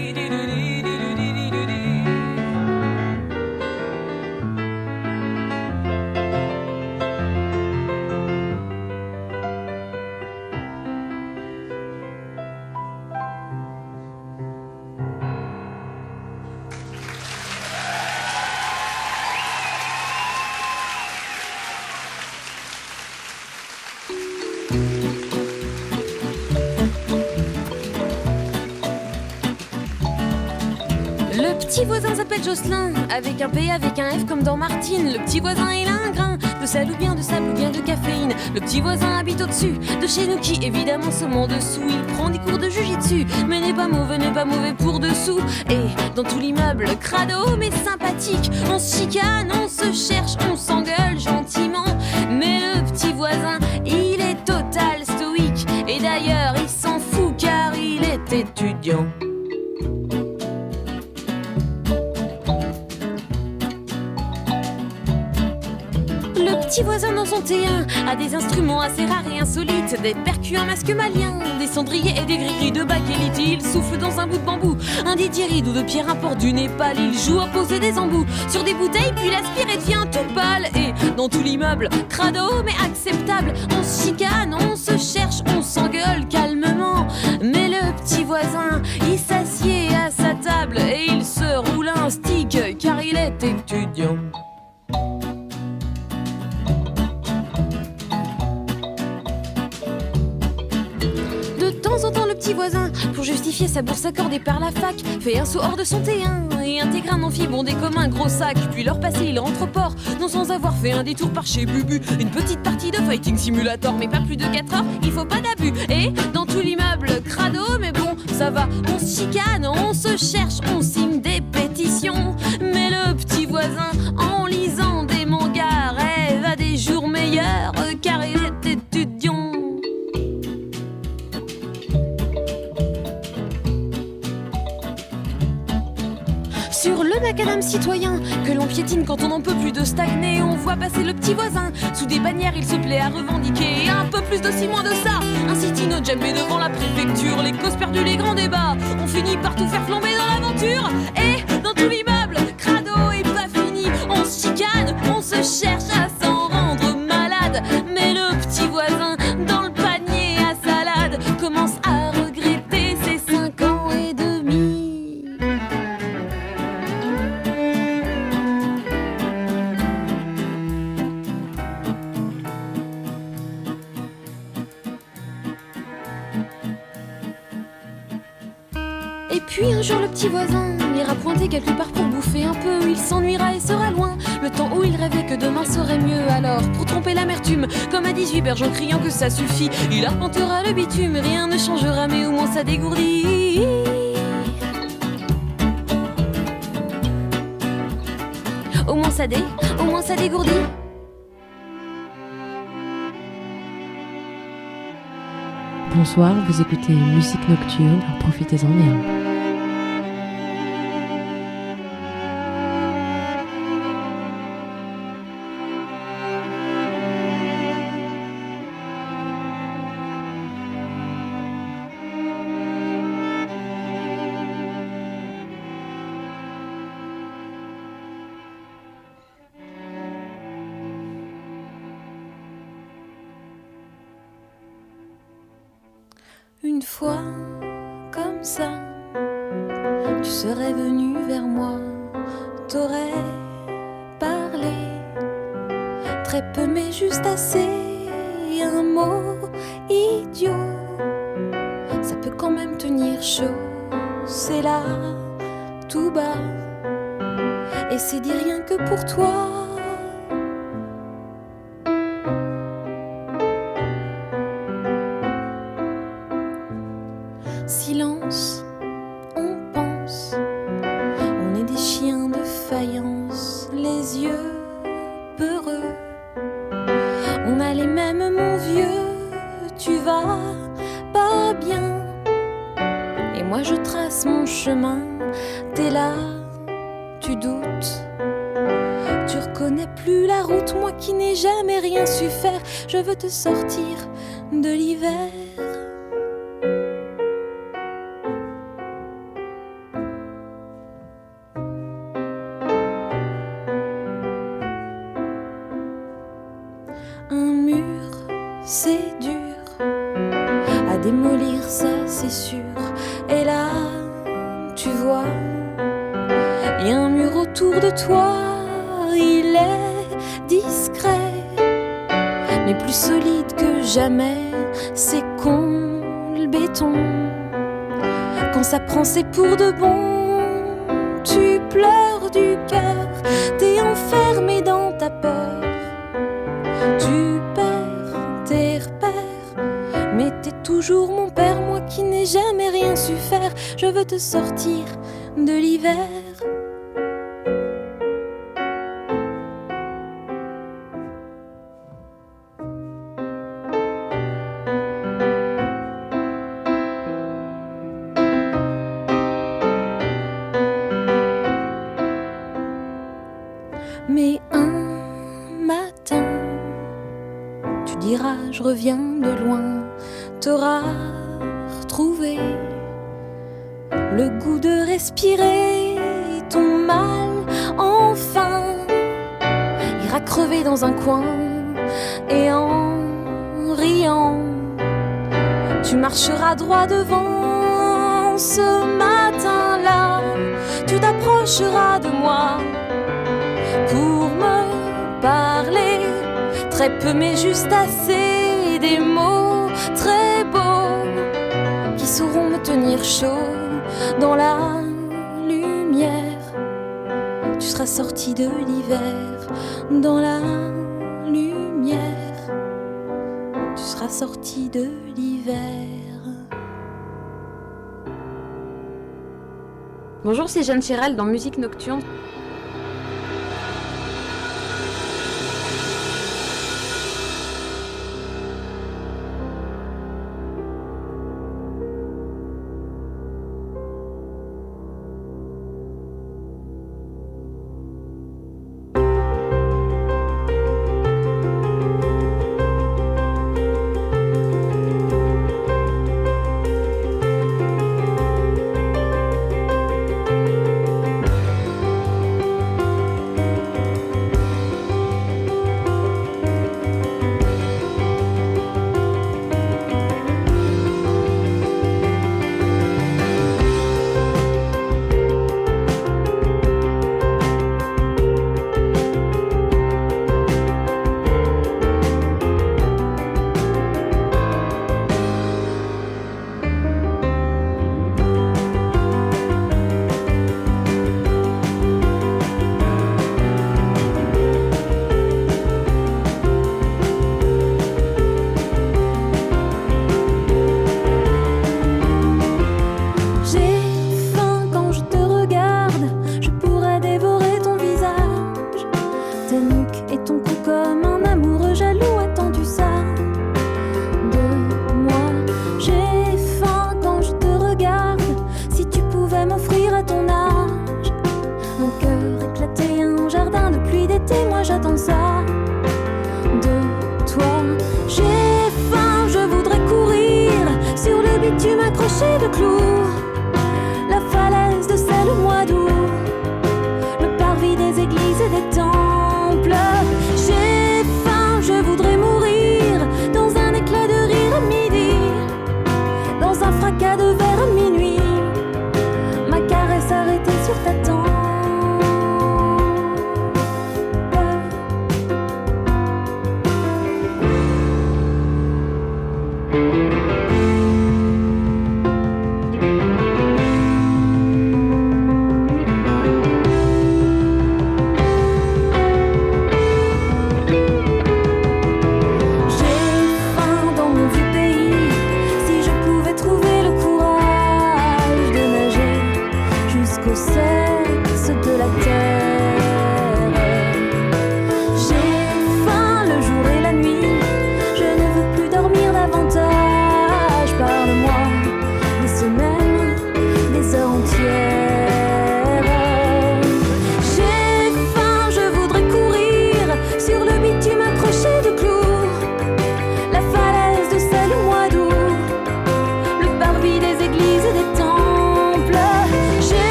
Le petit voisin s'appelle Jocelyn, avec un P, avec un F comme dans Martine. Le petit voisin il a un grain de sel ou bien de caféine. Le petit voisin habite au-dessus de chez nous qui évidemment se ment dessous. Il prend des cours de jujitsu, mais n'est pas mauvais pour dessous. Et dans tout l'immeuble, crado mais sympathique, on se chicane, on se cherche, on s'engueule gentiment. Mais le petit petit voisin dans son T1 a des instruments assez rares et insolites, des percus, un masque malien, des cendriers et des gris-gris de bakélite. Il souffle dans un bout de bambou, un didgeridoo de pierre importe du Népal. Il joue à poser des embouts sur des bouteilles, puis l'aspire et devient tout pâle. Et dans tout l'immeuble, crado mais acceptable, on se chicane, on se cherche, on s'engueule calmement. Mais le petit voisin, il s'assied à sa table et il se roule un stick car il est étudiant. De temps en temps, le petit voisin, pour justifier sa bourse accordée par la fac, fait un saut hors de son T1 et intègre un amphi bondé comme un gros sac. Puis l'heure passée, il rentre au port, non sans avoir fait un détour par chez Bubu. Une petite partie de fighting simulator, mais pas plus de 4 heures, il faut pas d'abus. Et dans tout l'immeuble, crado, mais bon, ça va, on se chicane, on se cherche, on signe des pétitions. Mais le petit voisin, en lisant des mangas, rêve à des jours meilleurs, car il est étudiant. Sur le macadam citoyen que l'on piétine quand on n'en peut plus de stagner, on voit passer le petit voisin. Sous des bannières, il se plaît à revendiquer. Et un peu plus de 6 mois de ça, un city no djembé devant la préfecture. Les causes perdues, les grands débats, on finit par tout faire flamber dans l'aventure. Et dans tout l'immeuble, crado et pas fini, on se chicane, on se cherche à s'en rendre malade. Mais le petit voisin, dans le panier à salade, commence à regretter ses 5 ans et demi. Et puis un jour le petit voisin ira pointer quelque part pour bouffer un peu. Il s'ennuiera et sera loin, le temps où il rêvait que demain serait mieux. Alors pour tromper l'amertume, comme à 18 berges en criant que ça suffit, il arpentera le bitume, rien ne changera mais au moins ça dégourdit. Au moins ça dégourdit. Bonsoir, vous écoutez Musique Nocturne, alors profitez-en bien. Une fois, comme ça, tu serais venu vers moi, t'aurais parlé, très peu mais juste assez, un mot idiot, ça peut quand même tenir chaud, c'est là, tout bas, et c'est dit rien que pour toi. Silence, on pense, on est des chiens de faïence, les yeux peureux. On a les mêmes, mon vieux, tu vas pas bien. Et moi je trace mon chemin, t'es là, tu doutes. Tu reconnais plus la route, moi qui n'ai jamais rien su faire. Je veux te sortir de l'hiver. Un mur, c'est dur à démolir, ça c'est sûr. Et là, tu vois, y a un mur autour de toi. Il est discret, mais plus solide que jamais. C'est con, le béton. Quand ça prend, c'est pour de bon. Tu pleures du cœur, t'es enfermé dans ta peur. Tu perds tes repères, mais t'es toujours mon père, moi qui n'ai jamais rien su faire. Je veux te sortir de l'hiver. Mais un matin, dira je reviens de loin, t'auras retrouvé le goût de respirer ton mal, enfin ira crever dans un coin et en riant tu marcheras droit devant. Ce matin-là tu t'approcheras de moi pour me parler, très peu mais juste assez, des mots très beaux qui sauront me tenir chaud dans la lumière. Tu seras sorti de l'hiver dans la lumière. Tu seras sorti de l'hiver. Bonjour, c'est Jeanne Chéral dans Musique Nocturne. De clous, la falaise de celle au mois d'août, le parvis des églises et des temples. J'ai faim, je voudrais mourir dans un éclat de rire à midi, dans un fracas de verre à minuit, ma caresse arrêtée sur ta tempe.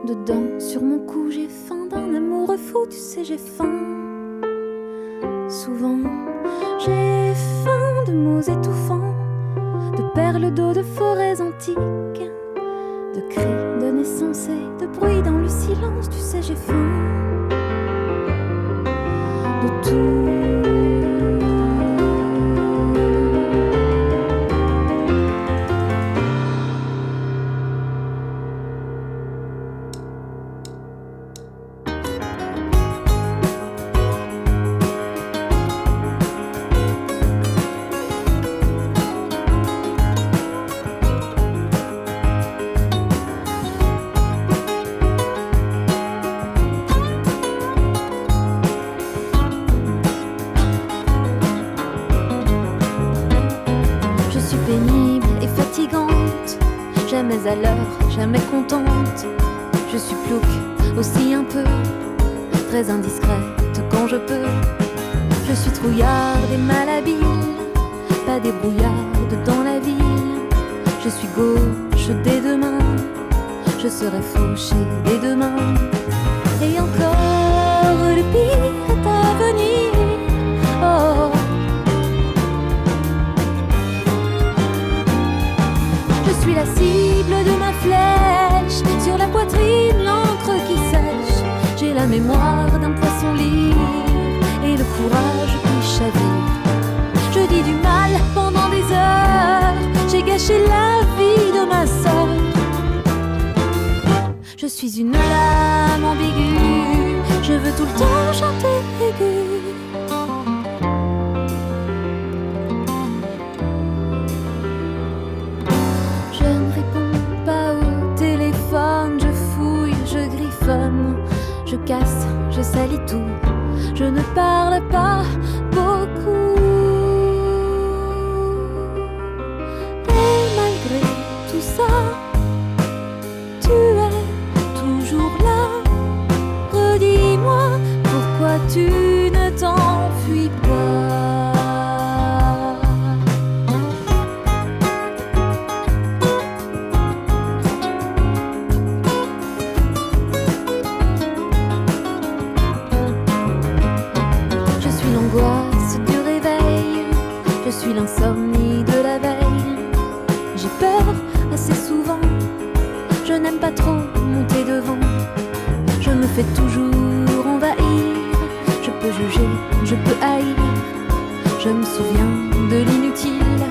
Dedans, sur mon cou, j'ai faim d'un amour fou, tu sais, j'ai faim. Souvent, j'ai faim de mots étouffants, de perles d'eau, de forêts antiques, de cris de naissance et de bruit dans le silence, tu sais, j'ai faim de tout. fatigante, jamais à l'heure, jamais contente. Je suis plouc, aussi un peu, très indiscrète quand je peux. Je suis trouillarde et malhabile, pas débrouillarde dans la ville. Je suis gauche dès demain, je serai fauchée dès demain. Et encore le pire est à venir. Oh. Je suis la cible de ma flèche, sur la poitrine l'encre qui sèche. J'ai la mémoire d'un poisson lyre et le courage qui chavire. Je dis du mal pendant des heures, j'ai gâché la vie de ma sœur. Je suis une lame ambiguë, je veux tout le temps chanter aigu. Je ne réponds pas au téléphone, je fouille, je griffonne, je casse, je salis tout, je ne parle pas beaucoup. Et malgré tout ça, tu es toujours là. Redis-moi pourquoi tu ne t'enfuis pas. Je suis l'angoisse du réveil, je suis l'insomnie de la veille. J'ai peur assez souvent, je n'aime pas trop monter devant. Je me fais toujours envahir, je peux juger, je peux haïr. Je me souviens de l'inutile,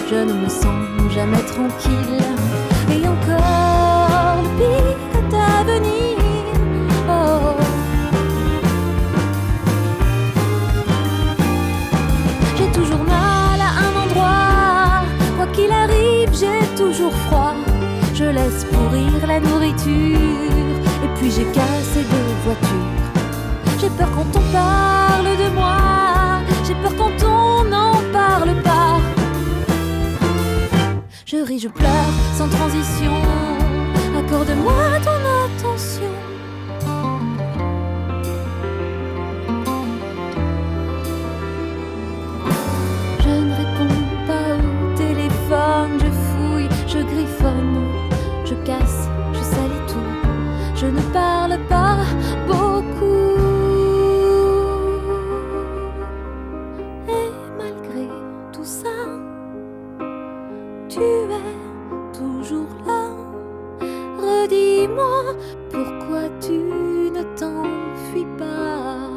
je ne me sens jamais tranquille. Et encore le pire est à venir. Oh. J'ai toujours mal à un endroit, quoi qu'il arrive, j'ai toujours froid. Je laisse pourrir la nourriture, et puis j'ai cassé deux voitures. J'ai peur quand on parle de moi, j'ai peur quand on n'en parle pas. Je ris, je pleure, sans transition, accorde-moi ton attention. Je ne réponds pas au téléphone, je fouille, je griffonne, je casse, je salis tout, je ne parle pas beaucoup. Et malgré tout ça, tu es toujours là. Redis-moi pourquoi tu ne t'enfuis pas.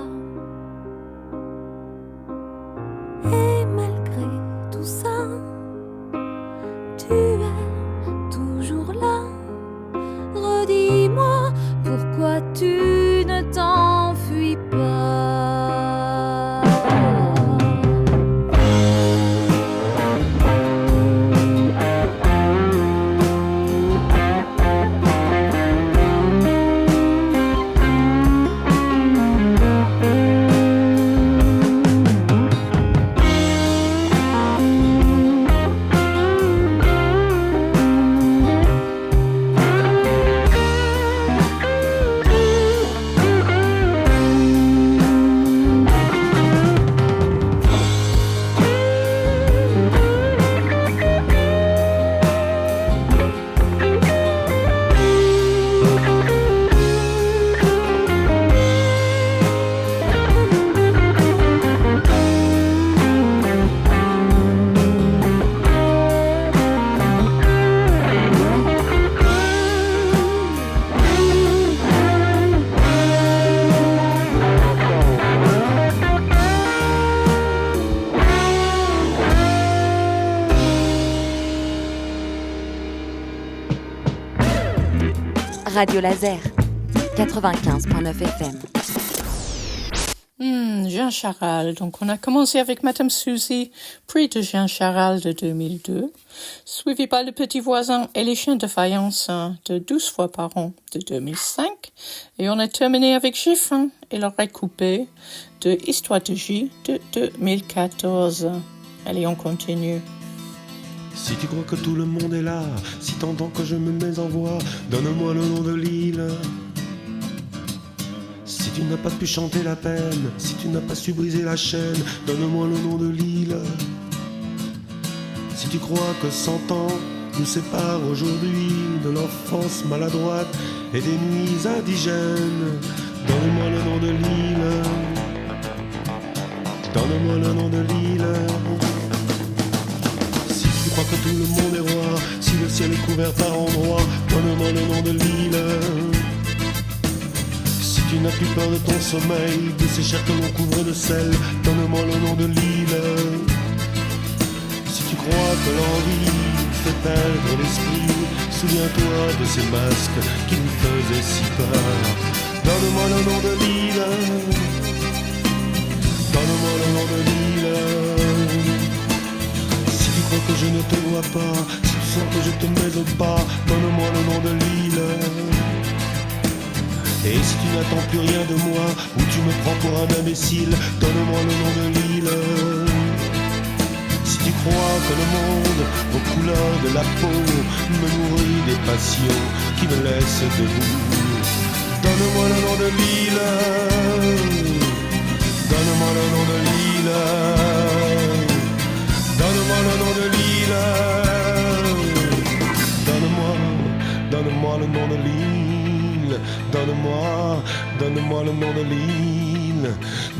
Et malgré tout ça, tu es toujours là. Redis-moi pourquoi tu ne t'enfuis pas. Radio Laser, 95.9 FM. Jean Charal. Donc, on a commencé avec Madame Suzy, prix de Jean Charal de 2002, suivi par Le Petit Voisin et Les Chiens de Faïence de 12 fois par an de 2005. Et on a terminé avec Giffin et l'oreille coupée de Histoire de J de 2014. Allez, on continue. Si tu crois que tout le monde est là, si t'entends que je me mets en voix, donne-moi le nom de l'île. Si tu n'as pas pu chanter la peine, si tu n'as pas su briser la chaîne, donne-moi le nom de l'île. Si tu crois que 100 ans nous séparent aujourd'hui de l'enfance maladroite et des nuits indigènes, donne-moi le nom de l'île. Donne-moi le nom de l'île. Si tu crois que tout le monde est roi, si le ciel est couvert par endroits, donne-moi le nom de l'île. Si tu n'as plus peur de ton sommeil, de ces chairs que l'on couvre de sel, donne-moi le nom de l'île. Si tu crois que l'envie fait perdre l'esprit, souviens-toi de ces masques qui nous faisaient si peur. Donne-moi le nom de l'île. Donne-moi le nom de l'île. Si tu crois que je ne te vois pas, si tu sens que je te mets au pas, donne-moi le nom de l'île. Et si tu n'attends plus rien de moi, ou tu me prends pour un imbécile, donne-moi le nom de l'île. Si tu crois que le monde, aux couleurs de la peau, me nourrit des passions qui me laissent debout, donne-moi le nom de l'île. Donne-moi le nom de l'île. Donne-moi le nom de l'île. Donne-moi le nom de l'île. Donne-moi le nom de l'île.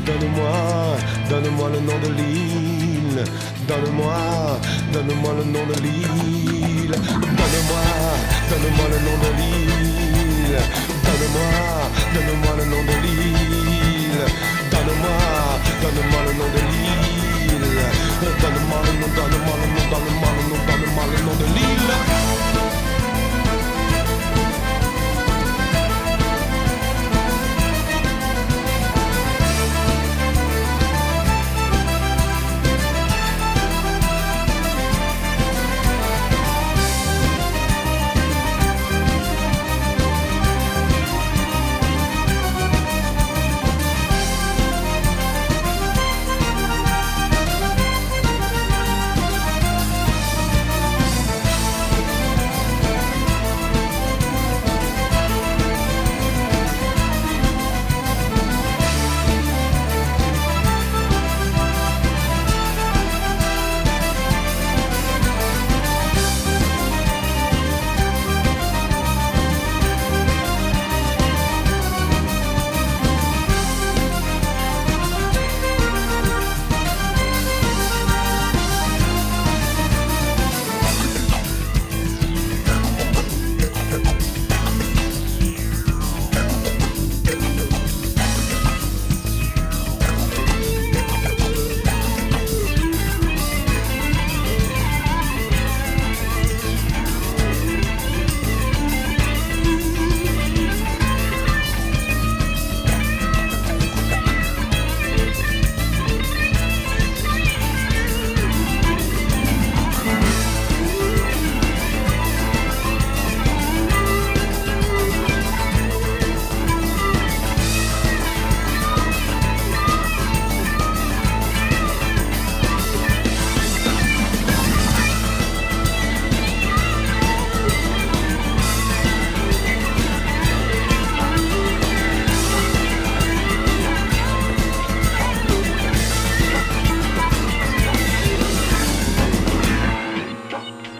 Donne-moi le nom de l'île. Donne-moi le nom de l'île. Donne-moi le nom de l'île. Donne-moi le nom de l'île. Donne-moi le nom de l'île. Donne-moi le nom de l'île.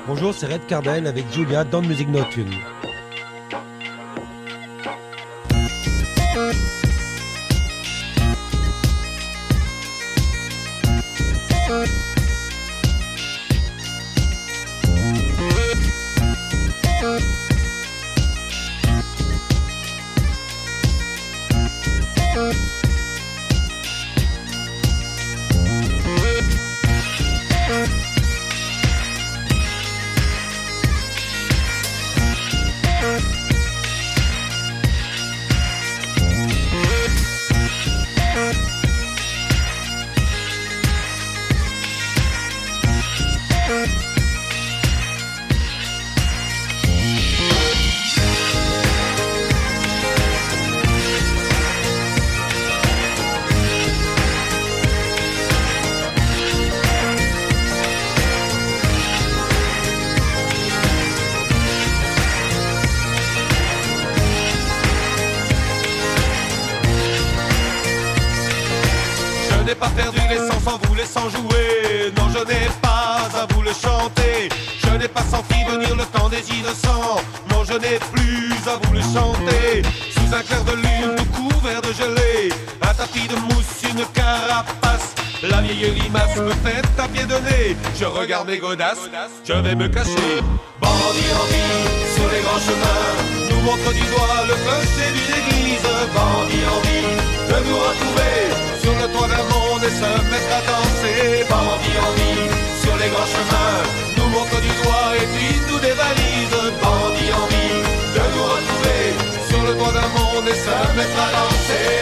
Bonjour, c'est Red Cardin avec Julia dans Musique Nocturne. sans vous laissant jouer. Non, je n'ai pas à vous le chanter. Je n'ai pas senti venir le temps des innocents. Non, je n'ai plus à vous le chanter. Sous un clair de lune tout couvert de gelée, un tapis de mousse, une carapace, la vieille limace me fait à pied de nez. Je regarde mes godasses, je vais me cacher. Bandit en ville, sur les grands chemins, nous montre du doigt le clocher d'une église. Bandit en ville, de nous retrouver sur le toit d'un monde et se mettre à danser. Bandit en ville, sur les grands chemins, nous montre du doigt et puis nous dévalise. Bandit en ville, de nous retrouver sur le toit d'un monde et se mettre à danser.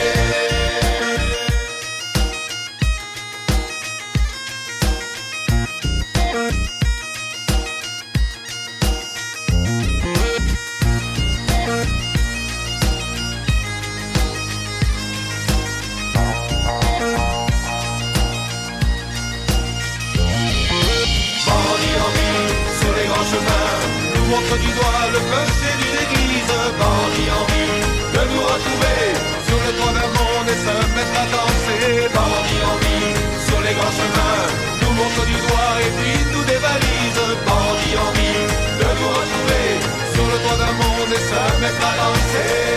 Montre du doigt le clocher d'une église. Bandit en ville, de nous retrouver sur le toit d'un monde et se mettre à danser. Bandit en ville, sur les grands chemins, nous montre du doigt et puis nous dévalise. Bandit en ville, de nous retrouver sur le toit d'un monde et se mettre à danser.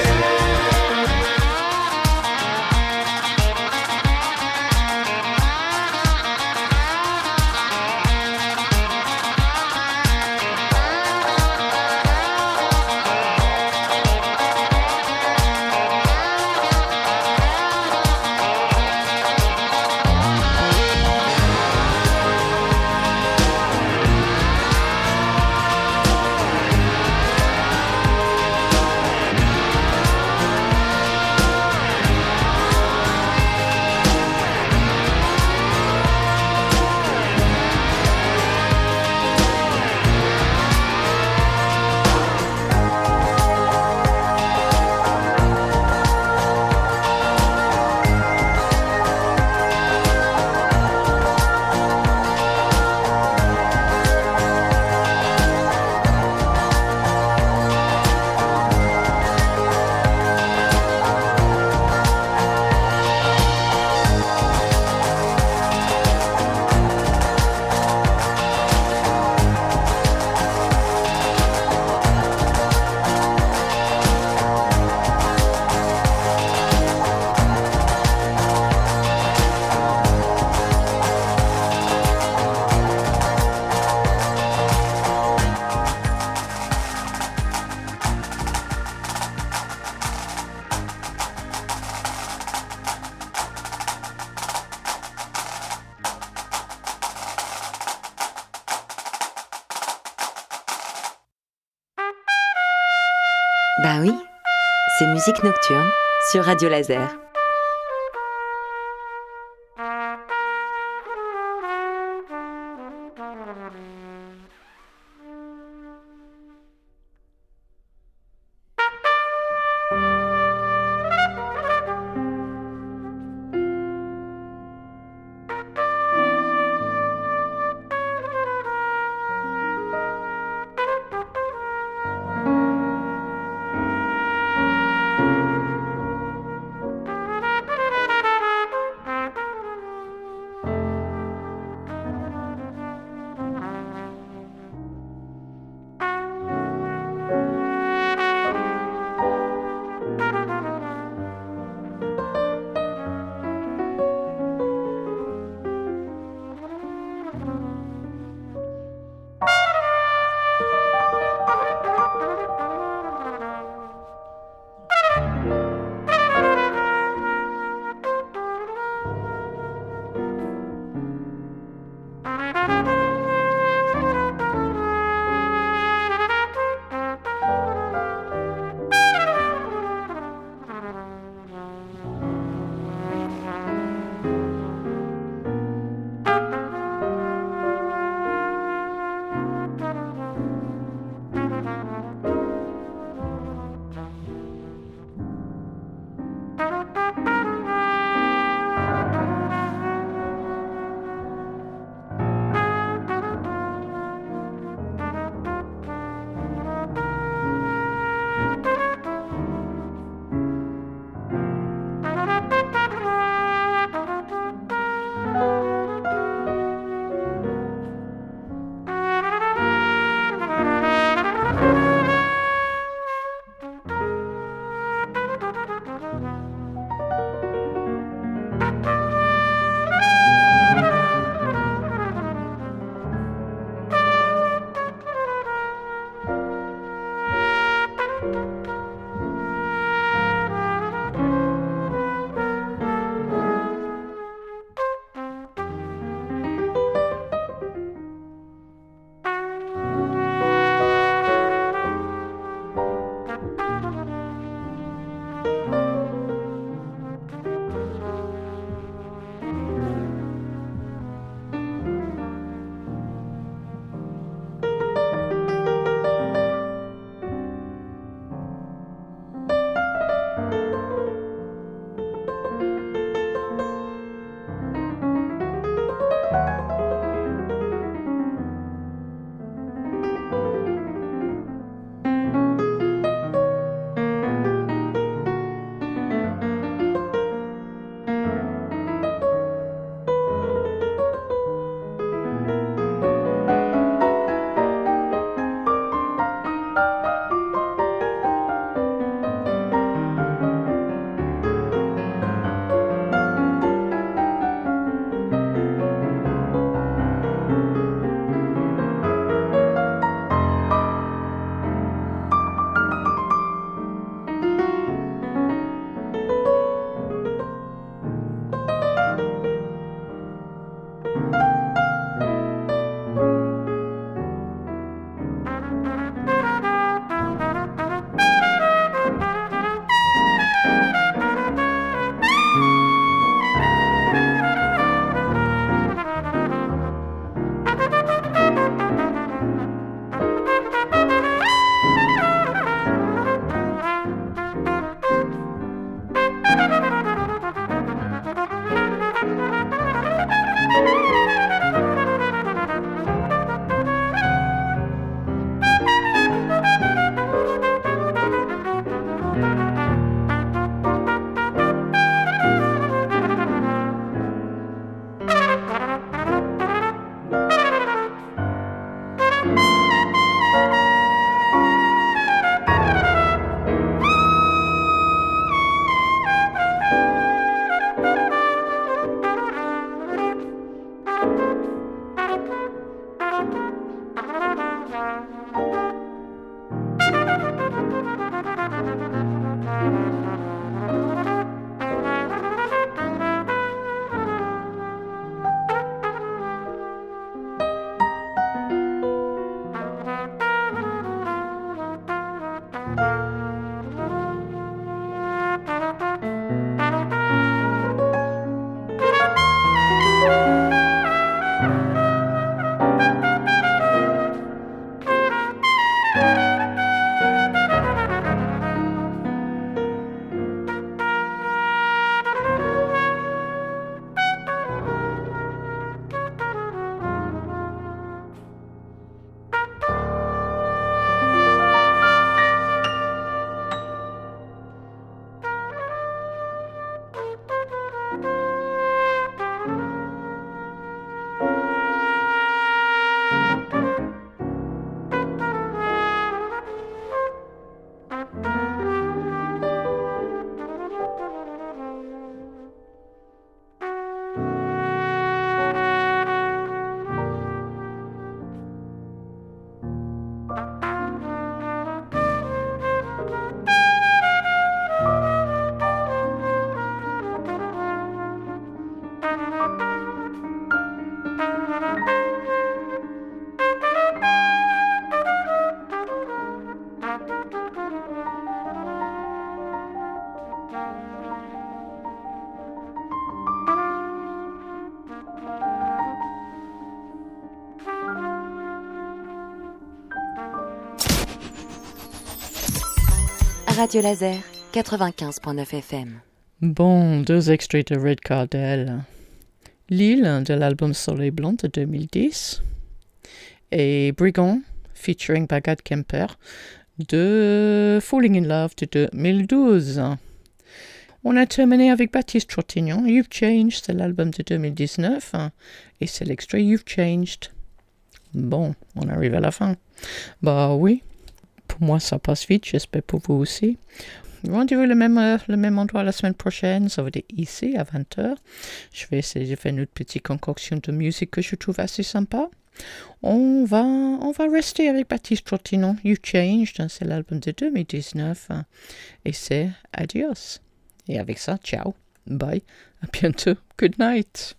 Bah oui, c'est Musique Nocturne sur Radio Laser. Radio Laser, 95.9 FM. Bon, 2 extraits de Red Cardell. L'île de l'album Soleil Blanc de 2010 et Brigand featuring Bagat Kemper de Falling in Love de 2012. On a terminé avec Baptiste Trottignon, You've Changed, c'est l'album de 2019 et c'est l'extrait You've Changed. Bon, on arrive à la fin. Bah oui, pour moi ça passe vite, j'espère pour vous aussi. Rendez-vous le même endroit la semaine prochaine, ça veut dire ici à 20h. Je vais essayer de faire une petite concoction de musique que je trouve assez sympa. On va rester avec Baptiste Trottignon, You Changed, c'est l'album de 2019 et c'est adios. Et avec ça, ciao, bye, à bientôt, good night.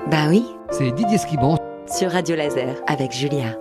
Bah oui, C'est Didier Skiban. sur Radio Laser avec Julia.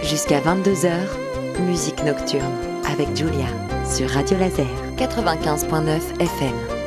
Jusqu'à 22h, musique nocturne avec Julia sur Radio Laser 95.9 FM.